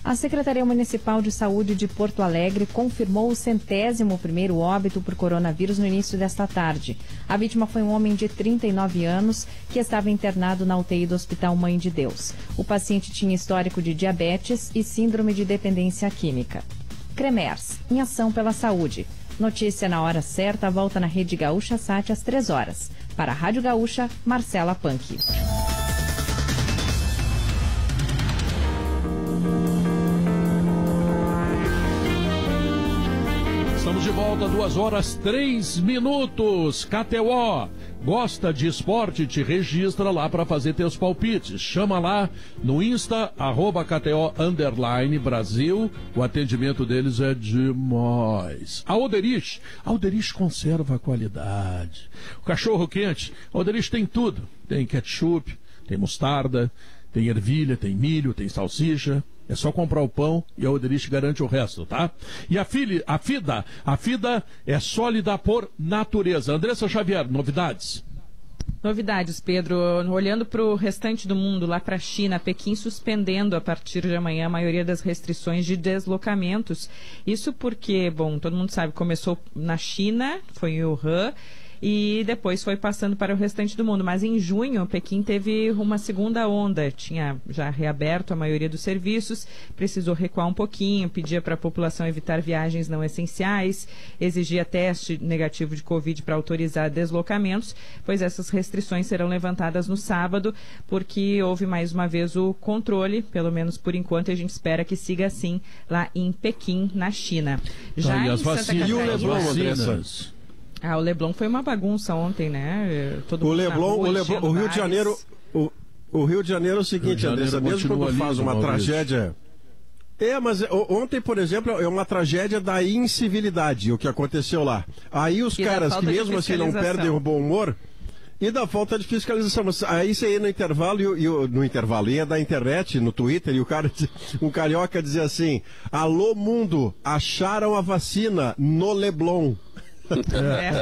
A Secretaria Municipal de Saúde de Porto Alegre confirmou o 101º óbito por coronavírus no início desta tarde. A vítima foi um homem de 39 anos que estava internado na UTI do Hospital Mãe de Deus. O paciente tinha histórico de diabetes e síndrome de dependência química. Cremers, em ação pela saúde. Notícia na hora certa, volta na Rede Gaúcha Sat às 3 horas. Para a Rádio Gaúcha, Marcela Panque. Estamos de volta, 2h03. KTO. Gosta de esporte? Te registra lá para fazer teus palpites. Chama lá no Insta, @KTO_Brasil. O atendimento deles é demais. A Alderich conserva a qualidade. O cachorro quente, a Alderich tem tudo. Tem ketchup, tem mostarda, tem ervilha, tem milho, tem salsicha. É só comprar o pão e a Alderich garante o resto, tá? E a FIDA é sólida por natureza. Andressa Xavier, novidades? Novidades, Pedro. Olhando para o restante do mundo, lá para a China, Pequim suspendendo a partir de amanhã a maioria das restrições de deslocamentos. Isso porque, bom, todo mundo sabe, começou na China, foi em Wuhan, e depois foi passando para o restante do mundo. Mas em junho, Pequim teve uma segunda onda, tinha já reaberto a maioria dos serviços, precisou recuar um pouquinho, pedia para a população evitar viagens não essenciais, exigia teste negativo de Covid para autorizar deslocamentos, pois essas restrições serão levantadas no sábado, porque houve mais uma vez o controle, pelo menos por enquanto, e a gente espera que siga assim lá em Pequim, na China. Já em Santa Catarina... o Leblon foi uma bagunça ontem, né? O Rio de Janeiro, o Rio de Janeiro é o seguinte, Andressa, mesmo quando faz uma tragédia... mas ontem, por exemplo, é uma tragédia da incivilidade, o que aconteceu lá. Aí os caras que mesmo assim não perdem o bom humor... E da falta de fiscalização. Mas aí você ia no intervalo, ia da internet, no Twitter, e um carioca dizia assim: alô mundo, acharam a vacina no Leblon.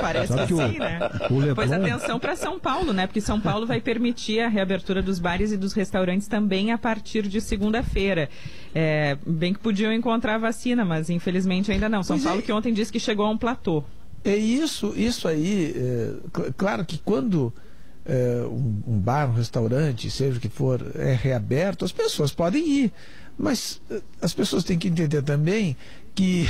Parece que sim, né? Pois atenção para São Paulo, né? Porque São Paulo vai permitir a reabertura dos bares e dos restaurantes também a partir de segunda-feira. Bem que podiam encontrar a vacina, mas infelizmente ainda não. São Paulo que ontem disse que chegou a um platô. É isso aí, claro que quando um bar, um restaurante, seja o que for, é reaberto, as pessoas podem ir, mas as pessoas têm que entender também que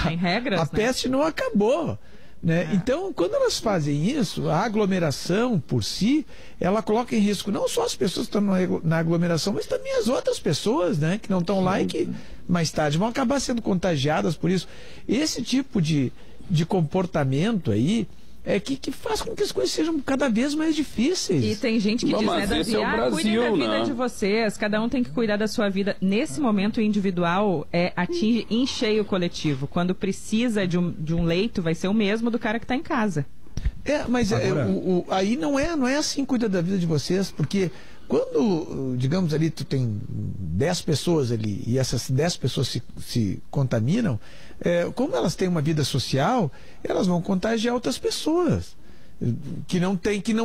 tem regras, a peste não acabou. Né? Então, quando elas fazem isso, a aglomeração por si, ela coloca em risco não só as pessoas que estão na aglomeração, mas também as outras pessoas, né, que não estão lá e que mais tarde vão acabar sendo contagiadas por isso. Esse tipo de comportamento aí que faz com que as coisas sejam cada vez mais difíceis. E tem gente que diz, né, Davi, cuidem da vida de vocês, cada um tem que cuidar da sua vida. Nesse momento, o individual atinge em cheio o coletivo. Quando precisa de um leito, vai ser o mesmo do cara que está em casa. Mas aí não é assim, cuida da vida de vocês, porque quando, digamos ali, tu tem 10 pessoas ali e essas 10 pessoas se contaminam, como elas têm uma vida social, elas vão contagiar outras pessoas que não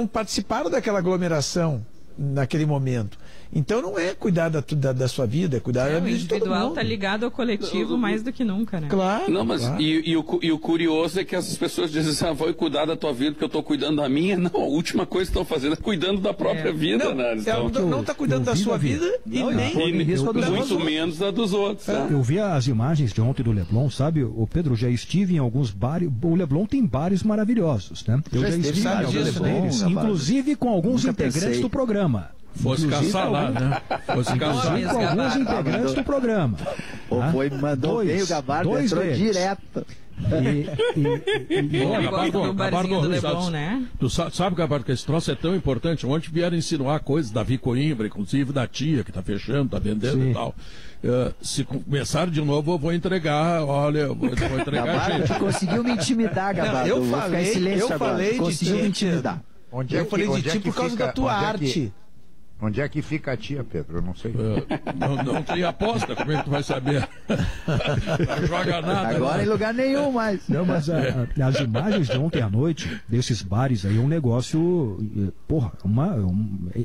participaram daquela aglomeração naquele momento. Então não é cuidar da sua vida, é cuidar da vida de todo mundo. O individual está ligado ao coletivo mais do que nunca, né? Claro. Não, mas claro. E o curioso é que essas pessoas dizem assim, vou cuidar da tua vida porque eu estou cuidando da minha. Não, a última coisa que estão fazendo é cuidando da própria vida, né? Então, não está cuidando da sua vida e muito menos da dos outros. Eu vi as imagens de ontem do Leblon, sabe? O Pedro, já estive em alguns bares. O Leblon tem bares maravilhosos, né? Eu já estive em alguns deles, inclusive com alguns integrantes do programa. Fosse caçar lá, né? Fosse caçar com alguns integrantes do programa. Mandou bem o Gabardo, entrou direto. Tu sabe, Gabardo, que esse troço é tão importante. Ontem vieram insinuar coisas, Davi Coimbra, inclusive da tia que tá fechando, tá vendendo e tal. Se começar de novo, eu vou entregar. Olha, eu vou entregar Gabardo, gente. Conseguiu me intimidar, Gabardo. Eu falei de ti. Conseguiu me intimidar. Eu falei de ti por causa da tua arte. Onde é que fica a tia, Pedro? Eu não sei. Não tem aposta, como é que tu vai saber? Não joga nada. Agora em lugar nenhum mais. Não, mas as imagens de ontem à noite, desses bares aí, é um negócio... Porra,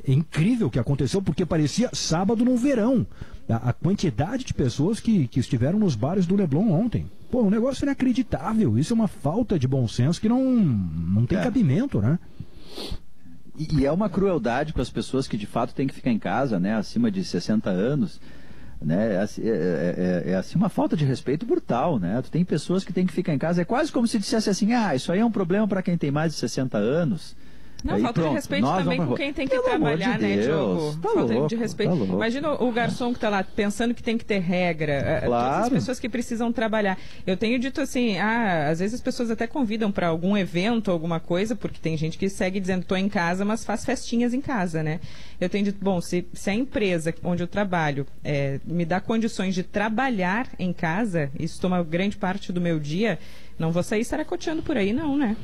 é incrível o que aconteceu, porque parecia sábado no verão. A quantidade de pessoas que estiveram nos bares do Leblon ontem. Pô, um negócio inacreditável. Isso é uma falta de bom senso que não tem cabimento, né? E é uma crueldade com as pessoas que de fato têm que ficar em casa, né, acima de 60 anos, né, é assim uma falta de respeito brutal, né, tu tem pessoas que têm que ficar em casa, é quase como se dissesse assim, isso aí é um problema para quem tem mais de 60 anos. Não, falta de respeito também com quem tem que trabalhar, né, Diogo? Falta de respeito. Imagina o garçom que está lá pensando que tem que ter regra. Claro. Todas as pessoas que precisam trabalhar. Eu tenho dito assim, às vezes as pessoas até convidam para algum evento, alguma coisa, porque tem gente que segue dizendo, estou em casa, mas faz festinhas em casa, né? Eu tenho dito, bom, se a empresa onde eu trabalho me dá condições de trabalhar em casa, isso toma grande parte do meu dia, não vou sair saracoteando por aí, não, né?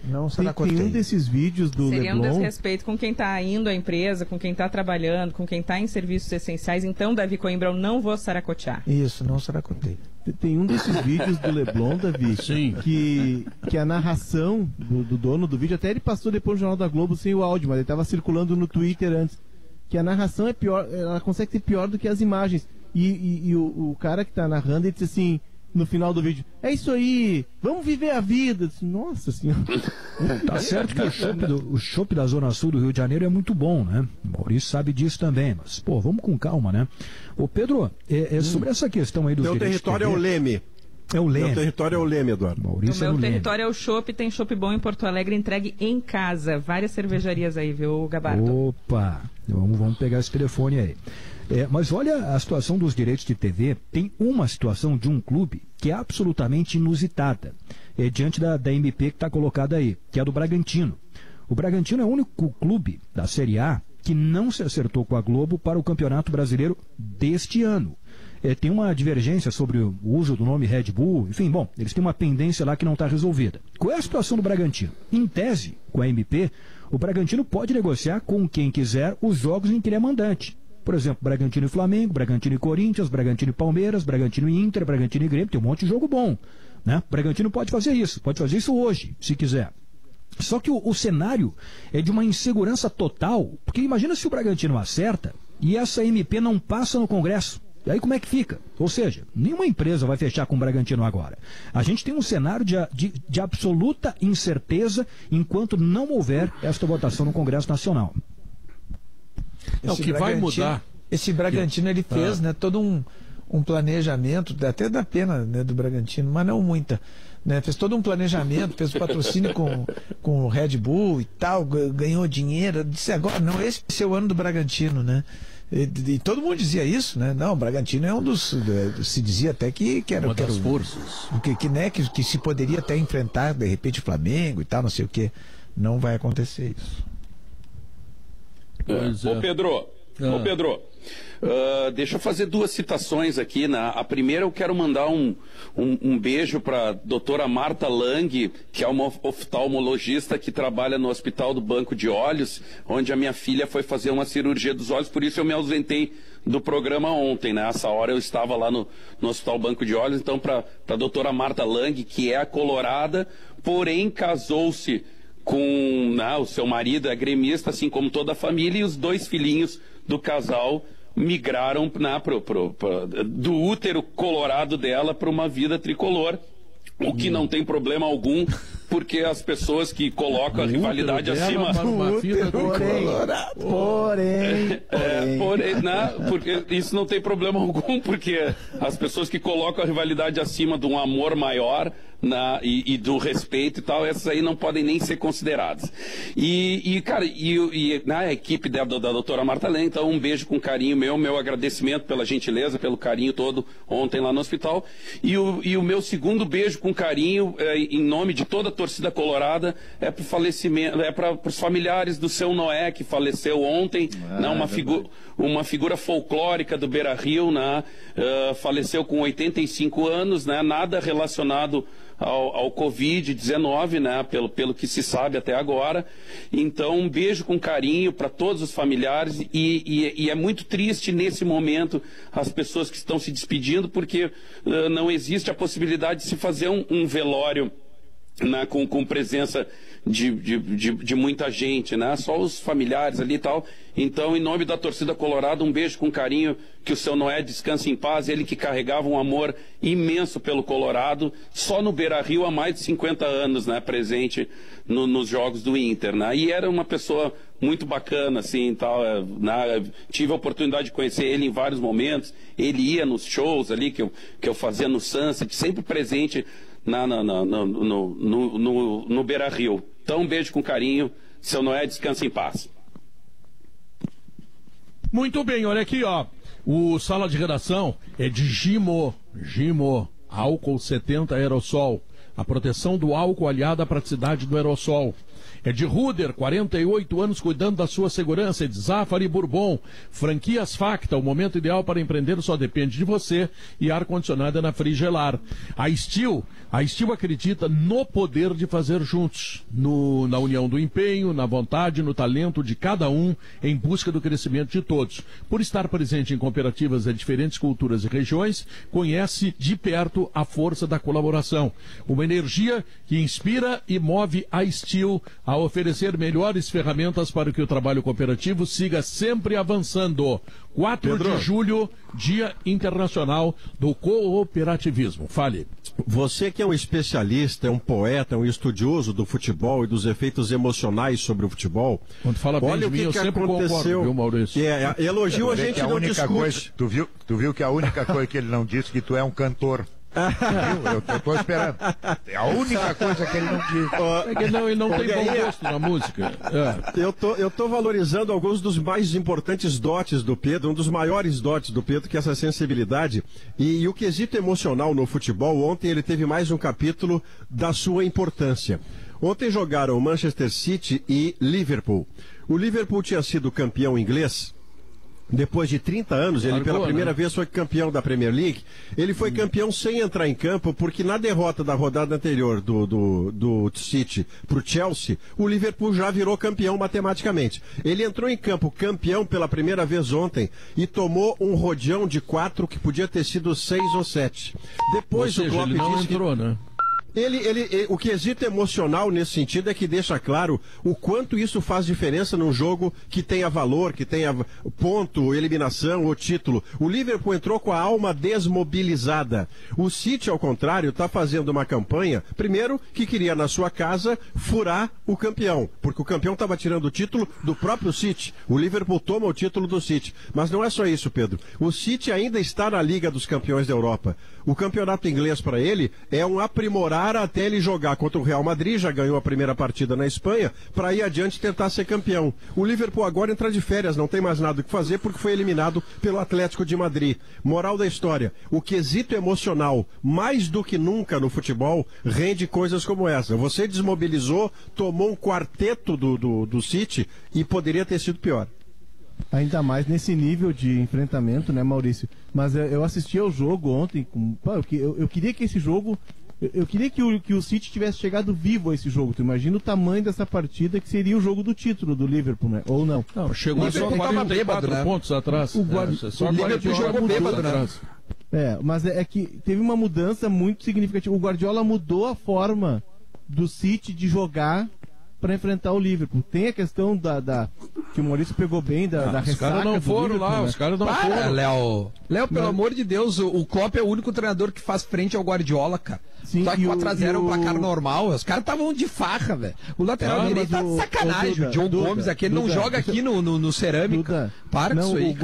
Não tem um desses vídeos do Seria Leblon... um desrespeito com quem está indo à empresa, com quem está trabalhando, com quem está em serviços essenciais. Então, Davi Coimbra, eu não vou saracotear. Isso, não saracotei. Tem um desses vídeos do Leblon, Davi, Sim. que a narração do dono do vídeo, até ele passou depois no Jornal da Globo sem o áudio, mas ele estava circulando no Twitter antes, que a narração é pior, ela consegue ser pior do que as imagens. E o cara que está narrando, ele disse assim... No final do vídeo, é isso aí, vamos viver a vida. Nossa senhora. Tá certo que o chopp da Zona Sul do Rio de Janeiro é muito bom, né? O Maurício sabe disso também, mas, pô, vamos com calma, né? Ô, Pedro, sobre essa questão aí dos direitos... Meu território é o Leme. É o Leme. Meu território é o Leme, Eduardo. Maurício o meu território é o chopp, tem chopp bom em Porto Alegre, entregue em casa. Várias cervejarias aí, viu, Gabardo? Opa, vamos pegar esse telefone aí. Mas olha a situação dos direitos de TV. Tem uma situação de um clube que é absolutamente inusitada, diante da MP que está colocada aí, que é a do Bragantino. O Bragantino é o único clube da Série A que não se acertou com a Globo para o Campeonato Brasileiro deste ano. Tem uma divergência sobre o uso do nome Red Bull, enfim, bom, eles têm uma pendência lá que não está resolvida. Qual é a situação do Bragantino? Em tese, com a MP, o Bragantino pode negociar com quem quiser os jogos em que ele é mandante. Por exemplo, Bragantino e Flamengo, Bragantino e Corinthians, Bragantino e Palmeiras, Bragantino e Inter, Bragantino e Grêmio, tem um monte de jogo bom, né? O Bragantino pode fazer isso hoje, se quiser. Só que o cenário é de uma insegurança total, porque imagina se o Bragantino acerta e essa MP não passa no Congresso. E aí como é que fica? Ou seja, nenhuma empresa vai fechar com o Bragantino agora. A gente tem um cenário de absoluta incerteza enquanto não houver esta votação no Congresso Nacional. O que vai mudar... Esse Bragantino, ele fez todo um planejamento, até dá pena, né, do Bragantino, mas não muita. Né? Fez todo um planejamento, fez o patrocínio com o Red Bull e tal, ganhou dinheiro. Disse agora, não, esse é o seu ano do Bragantino, né? E todo mundo dizia isso, né? Não, o Bragantino é um dos... Se dizia até que era... Uma das forças. Que se poderia até enfrentar, de repente, o Flamengo e tal, não sei o quê. Não vai acontecer isso. Ô Pedro, deixa eu fazer duas citações aqui. A primeira, eu quero mandar um beijo para a doutora Marta Lang, que é uma oftalmologista que trabalha no Hospital do Banco de Olhos, onde a minha filha foi fazer uma cirurgia dos olhos, por isso eu me ausentei do programa ontem, né? Essa hora eu estava lá no Hospital Banco de Olhos. Então, para a doutora Marta Lang, que é colorada, porém casou-se com o seu marido, é gremista, assim como toda a família, e os dois filhinhos do casal migraram do útero colorado dela para uma vida tricolor, o que não tem problema algum, porque as pessoas que colocam a rivalidade acima... Porque isso não tem problema algum, porque as pessoas que colocam a rivalidade acima de um amor maior e do respeito e tal, essas aí não podem nem ser consideradas. Cara, na equipe da doutora Marta Lang, então um beijo com carinho meu agradecimento pela gentileza, pelo carinho todo ontem lá no hospital, e o meu segundo beijo com carinho em nome de toda a torcida colorada é para o falecimento, é para os familiares do seu Noé, que faleceu ontem, né, uma figura folclórica do Beira-Rio, né, faleceu com 85 anos, né, nada relacionado ao Covid-19, né, pelo que se sabe até agora. Então, um beijo com carinho para todos os familiares e é muito triste nesse momento as pessoas que estão se despedindo, porque não existe a possibilidade de se fazer um velório, né, com presença de muita gente, né? Só os familiares ali e tal. Então, em nome da torcida colorada, um beijo com carinho, que o seu Noé descanse em paz, ele que carregava um amor imenso pelo Colorado, só no Beira-Rio há mais de 50 anos, né, presente nos jogos do Inter, né? E era uma pessoa muito bacana, assim, tal, né? Tive a oportunidade de conhecer ele em vários momentos, ele ia nos shows ali que eu fazia no Sunset, sempre presente no Beira-Rio. Então, um beijo com carinho, seu Noé, descansa em paz. Muito bem, olha aqui, ó. O Sala de Redação é de Gimo, álcool 70 aerossol. A proteção do álcool aliada à praticidade do aerossol. É de Ruder, 48 anos cuidando da sua segurança. É de Zafari Bourbon. Franquias Facta, o momento ideal para empreender só depende de você. E ar-condicionado é na Frigelar. A Steel acredita no poder de fazer juntos. Na união do empenho, na vontade, no talento de cada um, em busca do crescimento de todos. Por estar presente em cooperativas de diferentes culturas e regiões, conhece de perto a força da colaboração. Uma energia que inspira e move a Steel a oferecer melhores ferramentas para que o trabalho cooperativo siga sempre avançando. 4 de julho, Dia Internacional do Cooperativismo. Fale. Você que é um especialista, é um poeta, um estudioso do futebol e dos efeitos emocionais sobre o futebol. Quando fala bem de mim, eu sempre concordo, viu, Maurício? Elogio a gente não discute. Tu viu que a única coisa que ele não disse que tu é um cantor. Eu tô esperando. É a única coisa que ele não diz. É que ele não tem bom gosto na música. Eu tô valorizando alguns dos mais importantes dotes do Pedro, um dos maiores dotes do Pedro, que é essa sensibilidade. E o quesito emocional no futebol, ontem ele teve mais um capítulo da sua importância. Ontem jogaram Manchester City e Liverpool. O Liverpool tinha sido campeão inglês. Depois de 30 anos, ele pela primeira vez foi campeão da Premier League. Ele foi campeão sem entrar em campo, porque na derrota da rodada anterior do City para o Chelsea, o Liverpool já virou campeão matematicamente. Ele entrou em campo campeão pela primeira vez ontem e tomou um rodeão de 4 que podia ter sido 6 ou 7. Depois o Klopp ele não entrou, né? O quesito emocional nesse sentido é que deixa claro o quanto isso faz diferença num jogo que tenha valor, que tenha ponto, eliminação ou título. O Liverpool entrou com a alma desmobilizada. O City, ao contrário, está fazendo uma campanha, primeiro, que queria na sua casa furar o campeão, porque o campeão estava tirando o título do próprio City. O Liverpool toma o título do City. Mas não é só isso, Pedro. O City ainda está na Liga dos Campeões da Europa. O campeonato inglês para ele é um aprimorar até ele jogar contra o Real Madrid, já ganhou a primeira partida na Espanha, para ir adiante tentar ser campeão. O Liverpool agora entra de férias, não tem mais nada o que fazer porque foi eliminado pelo Atlético de Madrid. Moral da história, o quesito emocional, mais do que nunca no futebol, rende coisas como essa. Você desmobilizou, tomou um quarteto do City e poderia ter sido pior. Ainda mais nesse nível de enfrentamento, né, Maurício? Mas eu assisti ao jogo ontem, eu queria que esse jogo... Eu queria que o City tivesse chegado vivo a esse jogo. Tu imagina o tamanho dessa partida que seria o jogo do título do Liverpool, né? Ou não? Não, chegou só 44 pontos atrás. O Liverpool jogou bêbado, né? Mas é que teve uma mudança muito significativa. O Guardiola mudou a forma do City de jogar para enfrentar o Liverpool. Tem a questão que o Maurício pegou bem da ressaca. Os caras não foram lá, né? Os caras não foram. Léo, pelo amor de Deus, o Klopp é o único treinador que faz frente ao Guardiola, cara. Sim, só que 4x0 é um placar normal. Os caras estavam de farra, velho. O lateral direito tá de sacanagem. O John Gomes aqui, ele não joga aqui no Cerâmica. Para com isso aí.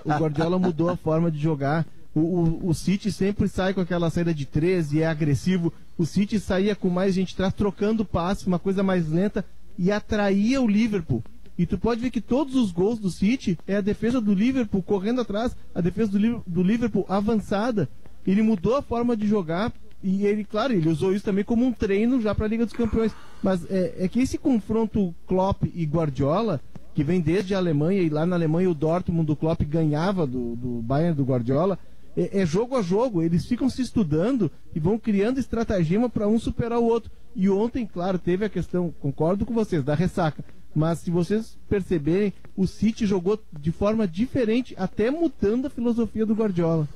O Guardiola mudou a forma de jogar. O City sempre sai com aquela saída de 13 e é agressivo. O City saía com mais gente atrás, trocando passe, uma coisa mais lenta, e atraía o Liverpool. E tu pode ver que todos os gols do City é a defesa do Liverpool correndo atrás, a defesa do Liverpool avançada. Ele mudou a forma de jogar E ele, claro, ele usou isso também como um treino já para a Liga dos Campeões. Mas é que esse confronto Klopp e Guardiola, que vem desde a Alemanha, e lá na Alemanha o Dortmund do Klopp ganhava do Bayern do Guardiola, é jogo a jogo. Eles ficam se estudando e vão criando estratagema para um superar o outro. E ontem, claro, teve a questão, concordo com vocês, da ressaca. Mas se vocês perceberem, o City jogou de forma diferente, até mudando a filosofia do Guardiola.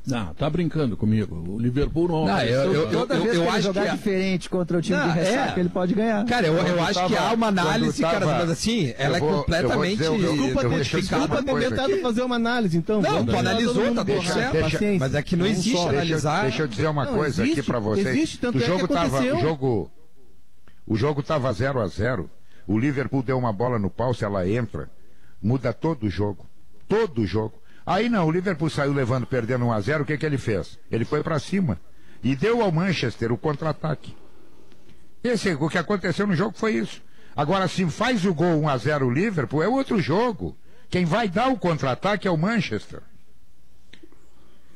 Não, tá brincando comigo. O Liverpool não... Toda vez que ele jogar diferente contra o time de ressaca, ele pode ganhar. Cara, eu acho que há uma análise, cara, mas assim, ela é completamente... Desculpa ter tentado fazer uma análise, então. Não, tu analisou, tá tudo certo. Mas é que não existe analisar... Deixa eu dizer uma coisa aqui pra vocês. Existe, tanto é que aconteceu. O jogo tava 0-0, o Liverpool deu uma bola no pau, se ela entra, muda todo o jogo. Todo o jogo. Aí não, o Liverpool saiu levando, perdendo 1-0, o que ele fez? Ele foi para cima e deu ao Manchester o contra-ataque. O que aconteceu no jogo foi isso. Agora, se faz o gol 1-0 o Liverpool, é outro jogo. Quem vai dar o contra-ataque é o Manchester.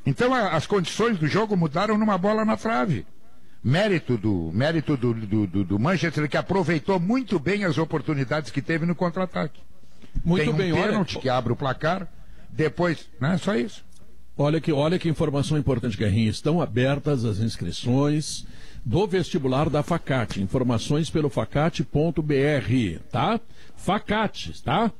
Então as condições do jogo mudaram numa bola na trave. Mérito do Manchester, que aproveitou muito bem as oportunidades que teve no contra-ataque. Muito bem, pênalti que abre o placar. Depois, né? Só isso. Olha que informação importante, Guerrinha. Estão abertas as inscrições do vestibular da Facate. Informações pelo facate.br, tá? Facate, tá?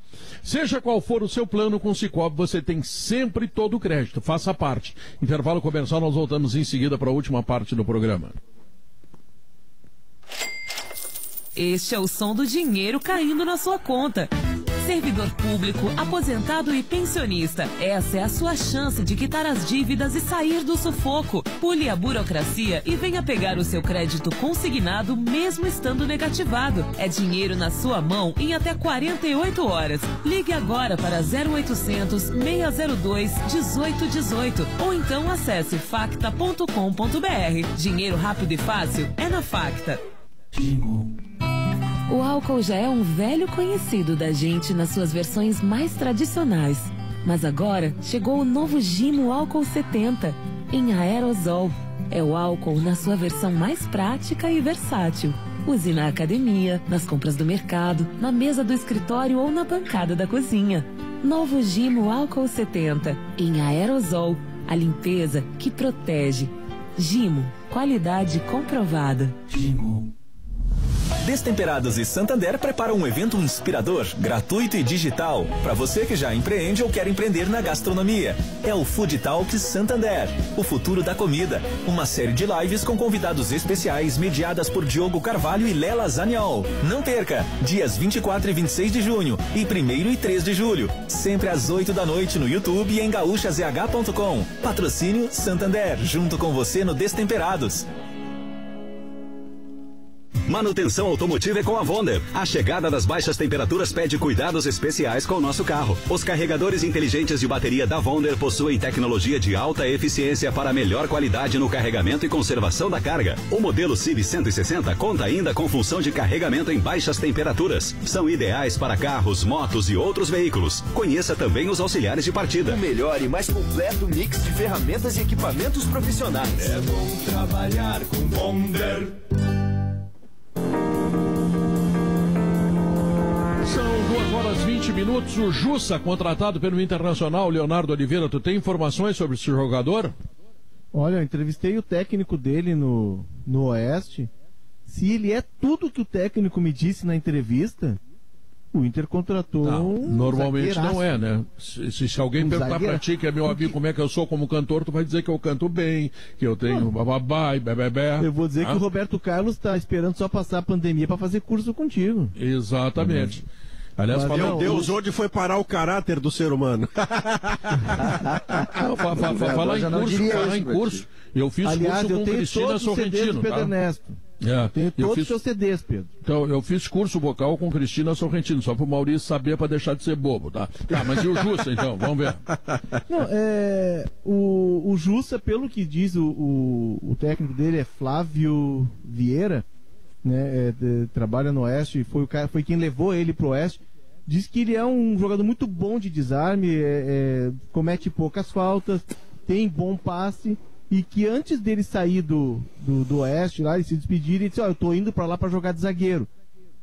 Seja qual for o seu plano com o Cicobi, você tem sempre todo o crédito. Faça parte. Intervalo comercial, nós voltamos em seguida para a última parte do programa. Este é o som do dinheiro caindo na sua conta. Servidor público, aposentado e pensionista. Essa é a sua chance de quitar as dívidas e sair do sufoco. Pule a burocracia e venha pegar o seu crédito consignado mesmo estando negativado. É dinheiro na sua mão em até 48 horas. Ligue agora para 0800 602 1818 ou então acesse facta.com.br. Dinheiro rápido e fácil é na Facta. O álcool já é um velho conhecido da gente nas suas versões mais tradicionais. Mas agora chegou o novo Gimo Álcool 70, em aerosol. É o álcool na sua versão mais prática e versátil. Use na academia, nas compras do mercado, na mesa do escritório ou na bancada da cozinha. Novo Gimo Álcool 70, em aerosol. A limpeza que protege. Gimo, qualidade comprovada. Gimo. Destemperados e Santander preparam um evento inspirador, gratuito e digital, para você que já empreende ou quer empreender na gastronomia. É o Food Talks Santander, o futuro da comida. Uma série de lives com convidados especiais mediadas por Diogo Carvalho e Lela Zaniol. Não perca, dias 24 e 26 de junho e 1º e 3 de julho, sempre às 8 da noite no YouTube e em gaúchazh.com. Patrocínio Santander, junto com você no Destemperados. Manutenção automotiva é com a Wonder. A chegada das baixas temperaturas pede cuidados especiais com o nosso carro. Os carregadores inteligentes de bateria da Wonder possuem tecnologia de alta eficiência para melhor qualidade no carregamento e conservação da carga. O modelo CIV 160 conta ainda com função de carregamento em baixas temperaturas. São ideais para carros, motos e outros veículos. Conheça também os auxiliares de partida. O melhor e mais completo mix de ferramentas e equipamentos profissionais. É bom trabalhar com Wonder. São 2h20. O Jussa, contratado pelo Internacional, Leonardo Oliveira, tu tem informações sobre esse jogador? Olha, eu entrevistei o técnico dele no Oeste. Se ele é tudo que o técnico me disse na entrevista, o Inter contratou normalmente não é, né? Se alguém perguntar pra ti, que é meu amigo, como é que eu sou como cantor, tu vai dizer que eu canto bem, que eu tenho bababá e bebê. Eu vou dizer que o Roberto Carlos tá esperando só passar a pandemia para fazer curso contigo. Exatamente. Aliás, meu Deus, onde foi parar o caráter do ser humano? Falar em curso, eu fiz curso com Cristina Sorrentino, Pedro Ernesto. Tenho todos os seus CDs, Pedro. Então, eu fiz curso vocal com Cristina Sorrentino, só pro Maurício saber, para deixar de ser bobo, tá? Tá, mas e o Jussa, então? Vamos ver. Não, o Jussa, pelo que diz o técnico dele, é Flávio Vieira, né? Trabalha no Oeste, foi quem levou ele pro Oeste. Diz que ele é um jogador muito bom de desarme, comete poucas faltas, tem bom passe. e que antes dele sair do Oeste lá, ele se despedir, ele disse, eu tô indo para lá para jogar de zagueiro.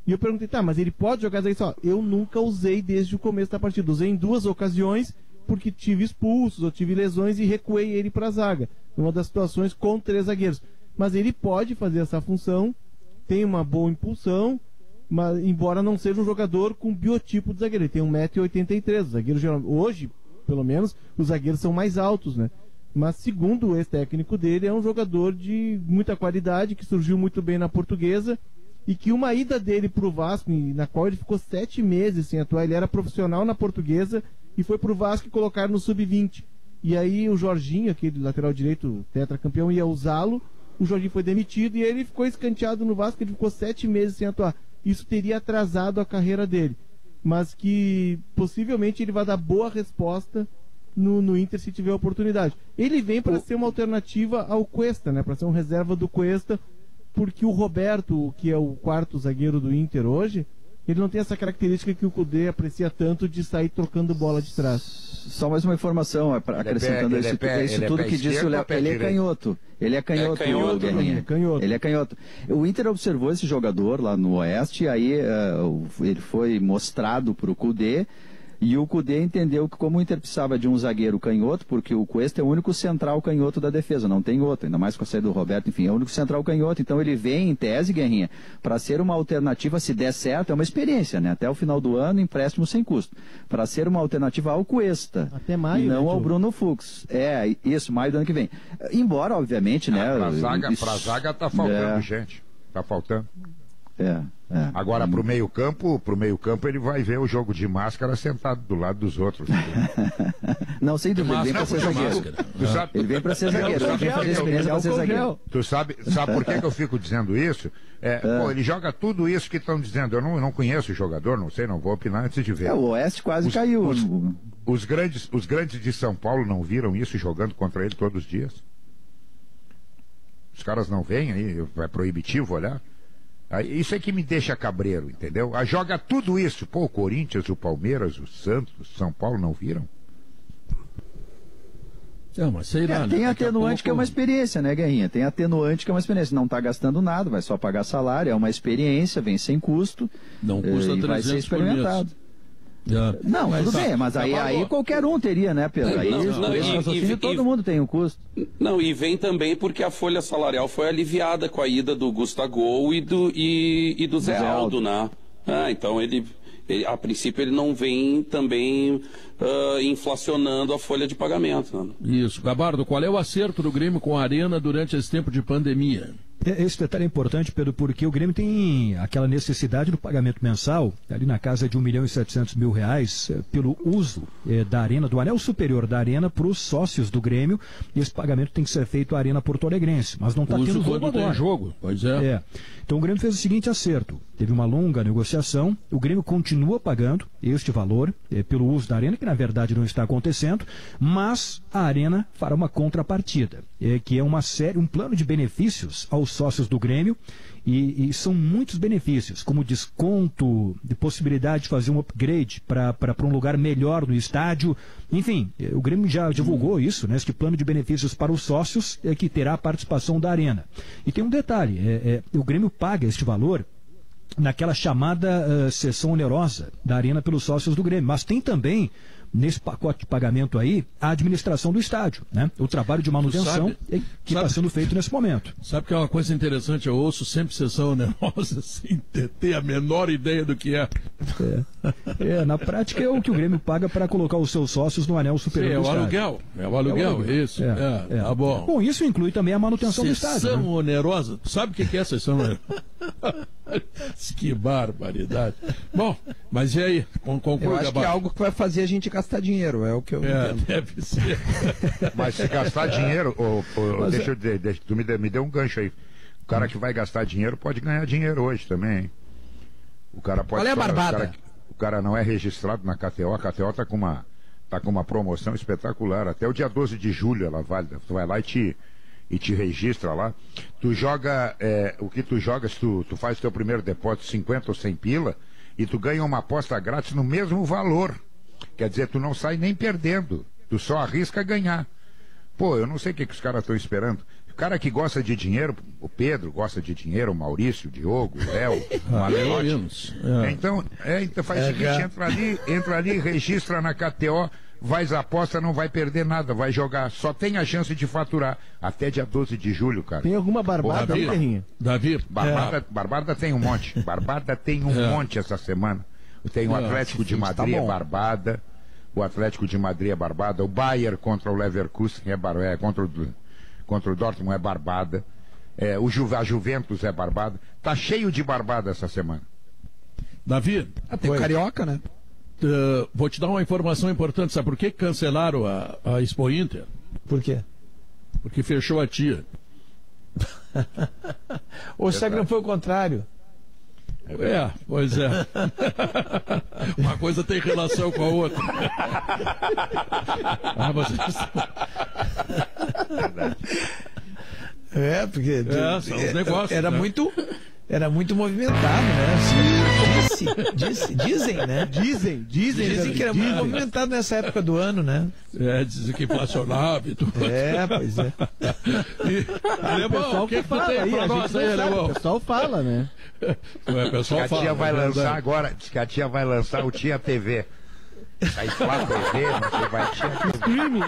E eu perguntei, tá, mas ele pode jogar de zagueiro? Eu nunca usei desde o começo da partida, usei em 2 ocasiões, porque tive expulsos, ou tive lesões e recuei ele para a zaga, numa das situações com 3 zagueiros. Mas ele pode fazer essa função, tem uma boa impulsão, mas embora não seja um jogador com biotipo de zagueiro, ele tem 1,83 m. O zagueiro hoje, pelo menos, os zagueiros são mais altos, né? Mas segundo o ex-técnico dele, é um jogador de muita qualidade, que surgiu muito bem na Portuguesa, e que uma ida dele para o Vasco, na qual ele ficou 7 meses sem atuar, ele era profissional na Portuguesa e foi para o Vasco e colocaram no sub-20. E aí o Jorginho, aquele lateral direito tetracampeão, ia usá-lo, o Jorginho foi demitido e ele ficou escanteado no Vasco, ele ficou 7 meses sem atuar. Isso teria atrasado a carreira dele, mas que possivelmente ele vai dar boa resposta no Inter se tiver oportunidade. Ele vem para ser uma alternativa ao Cuesta, né? Para ser um reserva do Cuesta, porque o Roberto, que é o 4º zagueiro do Inter hoje, ele não tem essa característica que o Kudê aprecia tanto de sair trocando bola de trás. Só mais uma informação, acrescentando isso tudo que disse o Léo. Ele é canhoto. Ele é canhoto. Ele é canhoto. O Inter observou esse jogador lá no Oeste, e aí ele foi mostrado para o Kudê, e o Kudê entendeu que como o Inter precisava de um zagueiro canhoto, porque o Cuesta é o único central canhoto da defesa, não tem outro, ainda mais com a saída do Roberto, enfim, é o único central canhoto, então ele vem em tese, Guerrinha, para ser uma alternativa, se der certo, é uma experiência, né? Até o final do ano, empréstimo sem custo, para ser uma alternativa ao Cuesta, até maio, e não, né, ao Bruno Fux. É, isso, maio do ano que vem. Embora, obviamente, né? Pra zaga tá faltando gente, tá faltando. Agora pro meio campo ele vai ver o jogo de máscara sentado do lado dos outros. Não, sem dúvida, ele vem pra ser zagueiro. Ele vem pra ser zagueiro, ele vem fazer experiência pra ser zagueiro. Tu sabe por que eu fico dizendo isso? Pô, ele joga tudo isso que estão dizendo. Eu não conheço o jogador, não sei, não vou opinar antes de ver. O Oeste quase caiu. Os grandes de São Paulo não viram isso jogando contra ele todos os dias? Os caras não veem aí, é proibitivo olhar? Isso é que me deixa cabreiro, entendeu? Joga tudo isso. Pô, o Corinthians, o Palmeiras, o Santos, o São Paulo não viram? Mas sei lá, tem atenuante que é uma experiência, né, Guerrinha? Tem atenuante que é uma experiência. Não está gastando nada, vai só pagar salário, é uma experiência, vem sem custo. Não custa 300 vai ser experimentado. Não, tudo bem, mas aí qualquer um teria, né, Pedro? Aí todo mundo tem um custo. Não, e vem também porque a folha salarial foi aliviada com a ida do Gustavo e do Zé Aldo, né? Então ele, a princípio, ele não vem também inflacionando a folha de pagamento. Né? Isso. Gabardo, qual é o acerto do Grêmio com a Arena durante esse tempo de pandemia? Esse detalhe é importante, Pedro, porque o Grêmio tem aquela necessidade do pagamento mensal, ali na casa de R$1.700.000, pelo uso da Arena, do anel superior da Arena, para os sócios do Grêmio. E esse pagamento tem que ser feito à Arena Porto Alegrense, mas não está tendo jogo agora. Tem jogo, pois é. Então o Grêmio fez o seguinte acerto: teve uma longa negociação, o Grêmio continua pagando este valor pelo uso da Arena, que na verdade não está acontecendo, mas a Arena fará uma contrapartida, que é um plano de benefícios aos sócios do Grêmio, e são muitos benefícios, como desconto, de possibilidade de fazer um upgrade para um lugar melhor no estádio. Enfim, o Grêmio já divulgou isso, né? Este plano de benefícios para os sócios que terá a participação da Arena. E tem um detalhe, o Grêmio paga este valor naquela chamada cessão onerosa da Arena pelos sócios do Grêmio, mas tem também nesse pacote de pagamento aí a administração do estádio, né? O trabalho de manutenção que está sendo feito nesse momento. Sabe que é uma coisa interessante? Eu ouço sempre sessão onerosa sem ter a menor ideia do que é. Na prática é o que o Grêmio paga para colocar os seus sócios no anel superior do estádio. É o aluguel, isso. Tá bom. Bom, isso inclui também a manutenção do estádio. Sessão onerosa? Sabe o que é sessão onerosa? Que barbaridade. Bom, mas e aí? Eu acho que é algo que vai fazer a gente gastar dinheiro, é o que eu entendo. Deve ser. Mas se gastar dinheiro, tu me deu um gancho aí. O cara que vai gastar dinheiro pode ganhar dinheiro hoje também, hein? O cara pode. Qual é a barbada? O cara não é registrado na KTO, a KTO tá com uma promoção espetacular. Até o dia 12 de julho ela vale. Tu vai lá e te registra lá. Tu joga, o que tu jogas, tu faz teu primeiro depósito 50 ou 100 pila e tu ganha uma aposta grátis no mesmo valor. Quer dizer, tu não sai nem perdendo, tu só arrisca ganhar. Pô, eu não sei o que os caras estão esperando. O cara que gosta de dinheiro, o Pedro gosta de dinheiro, o Maurício, o Diogo, o Léo, o Aleote. Então faz o seguinte, entra ali, registra na KTO, faz a aposta, não vai perder nada, vai jogar. Só tem a chance de faturar até dia 12 de julho, cara. Tem alguma barbada aí, Terrinha? Davi? Barbada tem um monte. Barbada tem um monte essa semana. Tem o Atlético de Madrid, é barbada. O Atlético de Madrid é barbada. O Bayern contra o Leverkusen contra o Dortmund é barbada. A Juventus é barbada. Tá cheio de barbada essa semana. Davi? Tem o Carioca, né? Vou te dar uma informação importante. Sabe por que cancelaram a Expo Inter? Por quê? Porque fechou a tia. Ou será que não foi o contrário? Pois é. Uma coisa tem relação com a outra. Porque são os negócios, era muito movimentado, né? Dizem, né? Dizem que era muito movimentado nessa época do ano, né? Dizem que inflacionava e tudo. Pois é. Alemão, o que tu tem pra nós aí, Alemão? O pessoal fala, né? O pessoal fala. A tia vai lançar agora, diz que a tia vai lançar o Tia TV. Aí Flá TV, você vai Tia Streaming.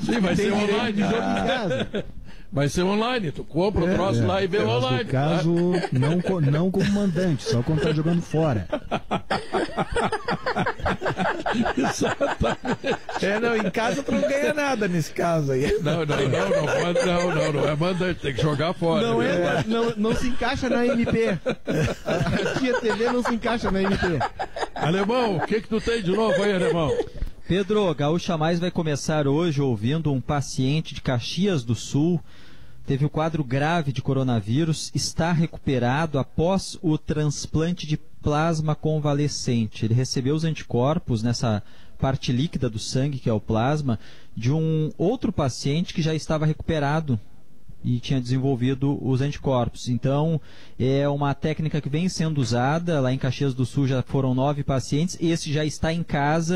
Sim, vai ser online. Jogo em casa. Vai ser online, tu compra o troço lá e vê online. No caso, não como mandante, só quando tá jogando fora. Exatamente. Em casa tu não ganha nada nesse caso aí. Não é mandante, tem que jogar fora. Não se encaixa na MP. A Tia TV não se encaixa na MP. Alemão, o que tu tem de novo aí, Alemão? Pedro, Gaúcha Mais vai começar hoje ouvindo um paciente de Caxias do Sul. Teve um quadro grave de coronavírus, está recuperado após o transplante de plasma convalescente. Ele recebeu os anticorpos nessa parte líquida do sangue, que é o plasma, de um outro paciente que já estava recuperado e tinha desenvolvido os anticorpos. Então, é uma técnica que vem sendo usada. Lá em Caxias do Sul já foram 9 pacientes. Esse já está em casa.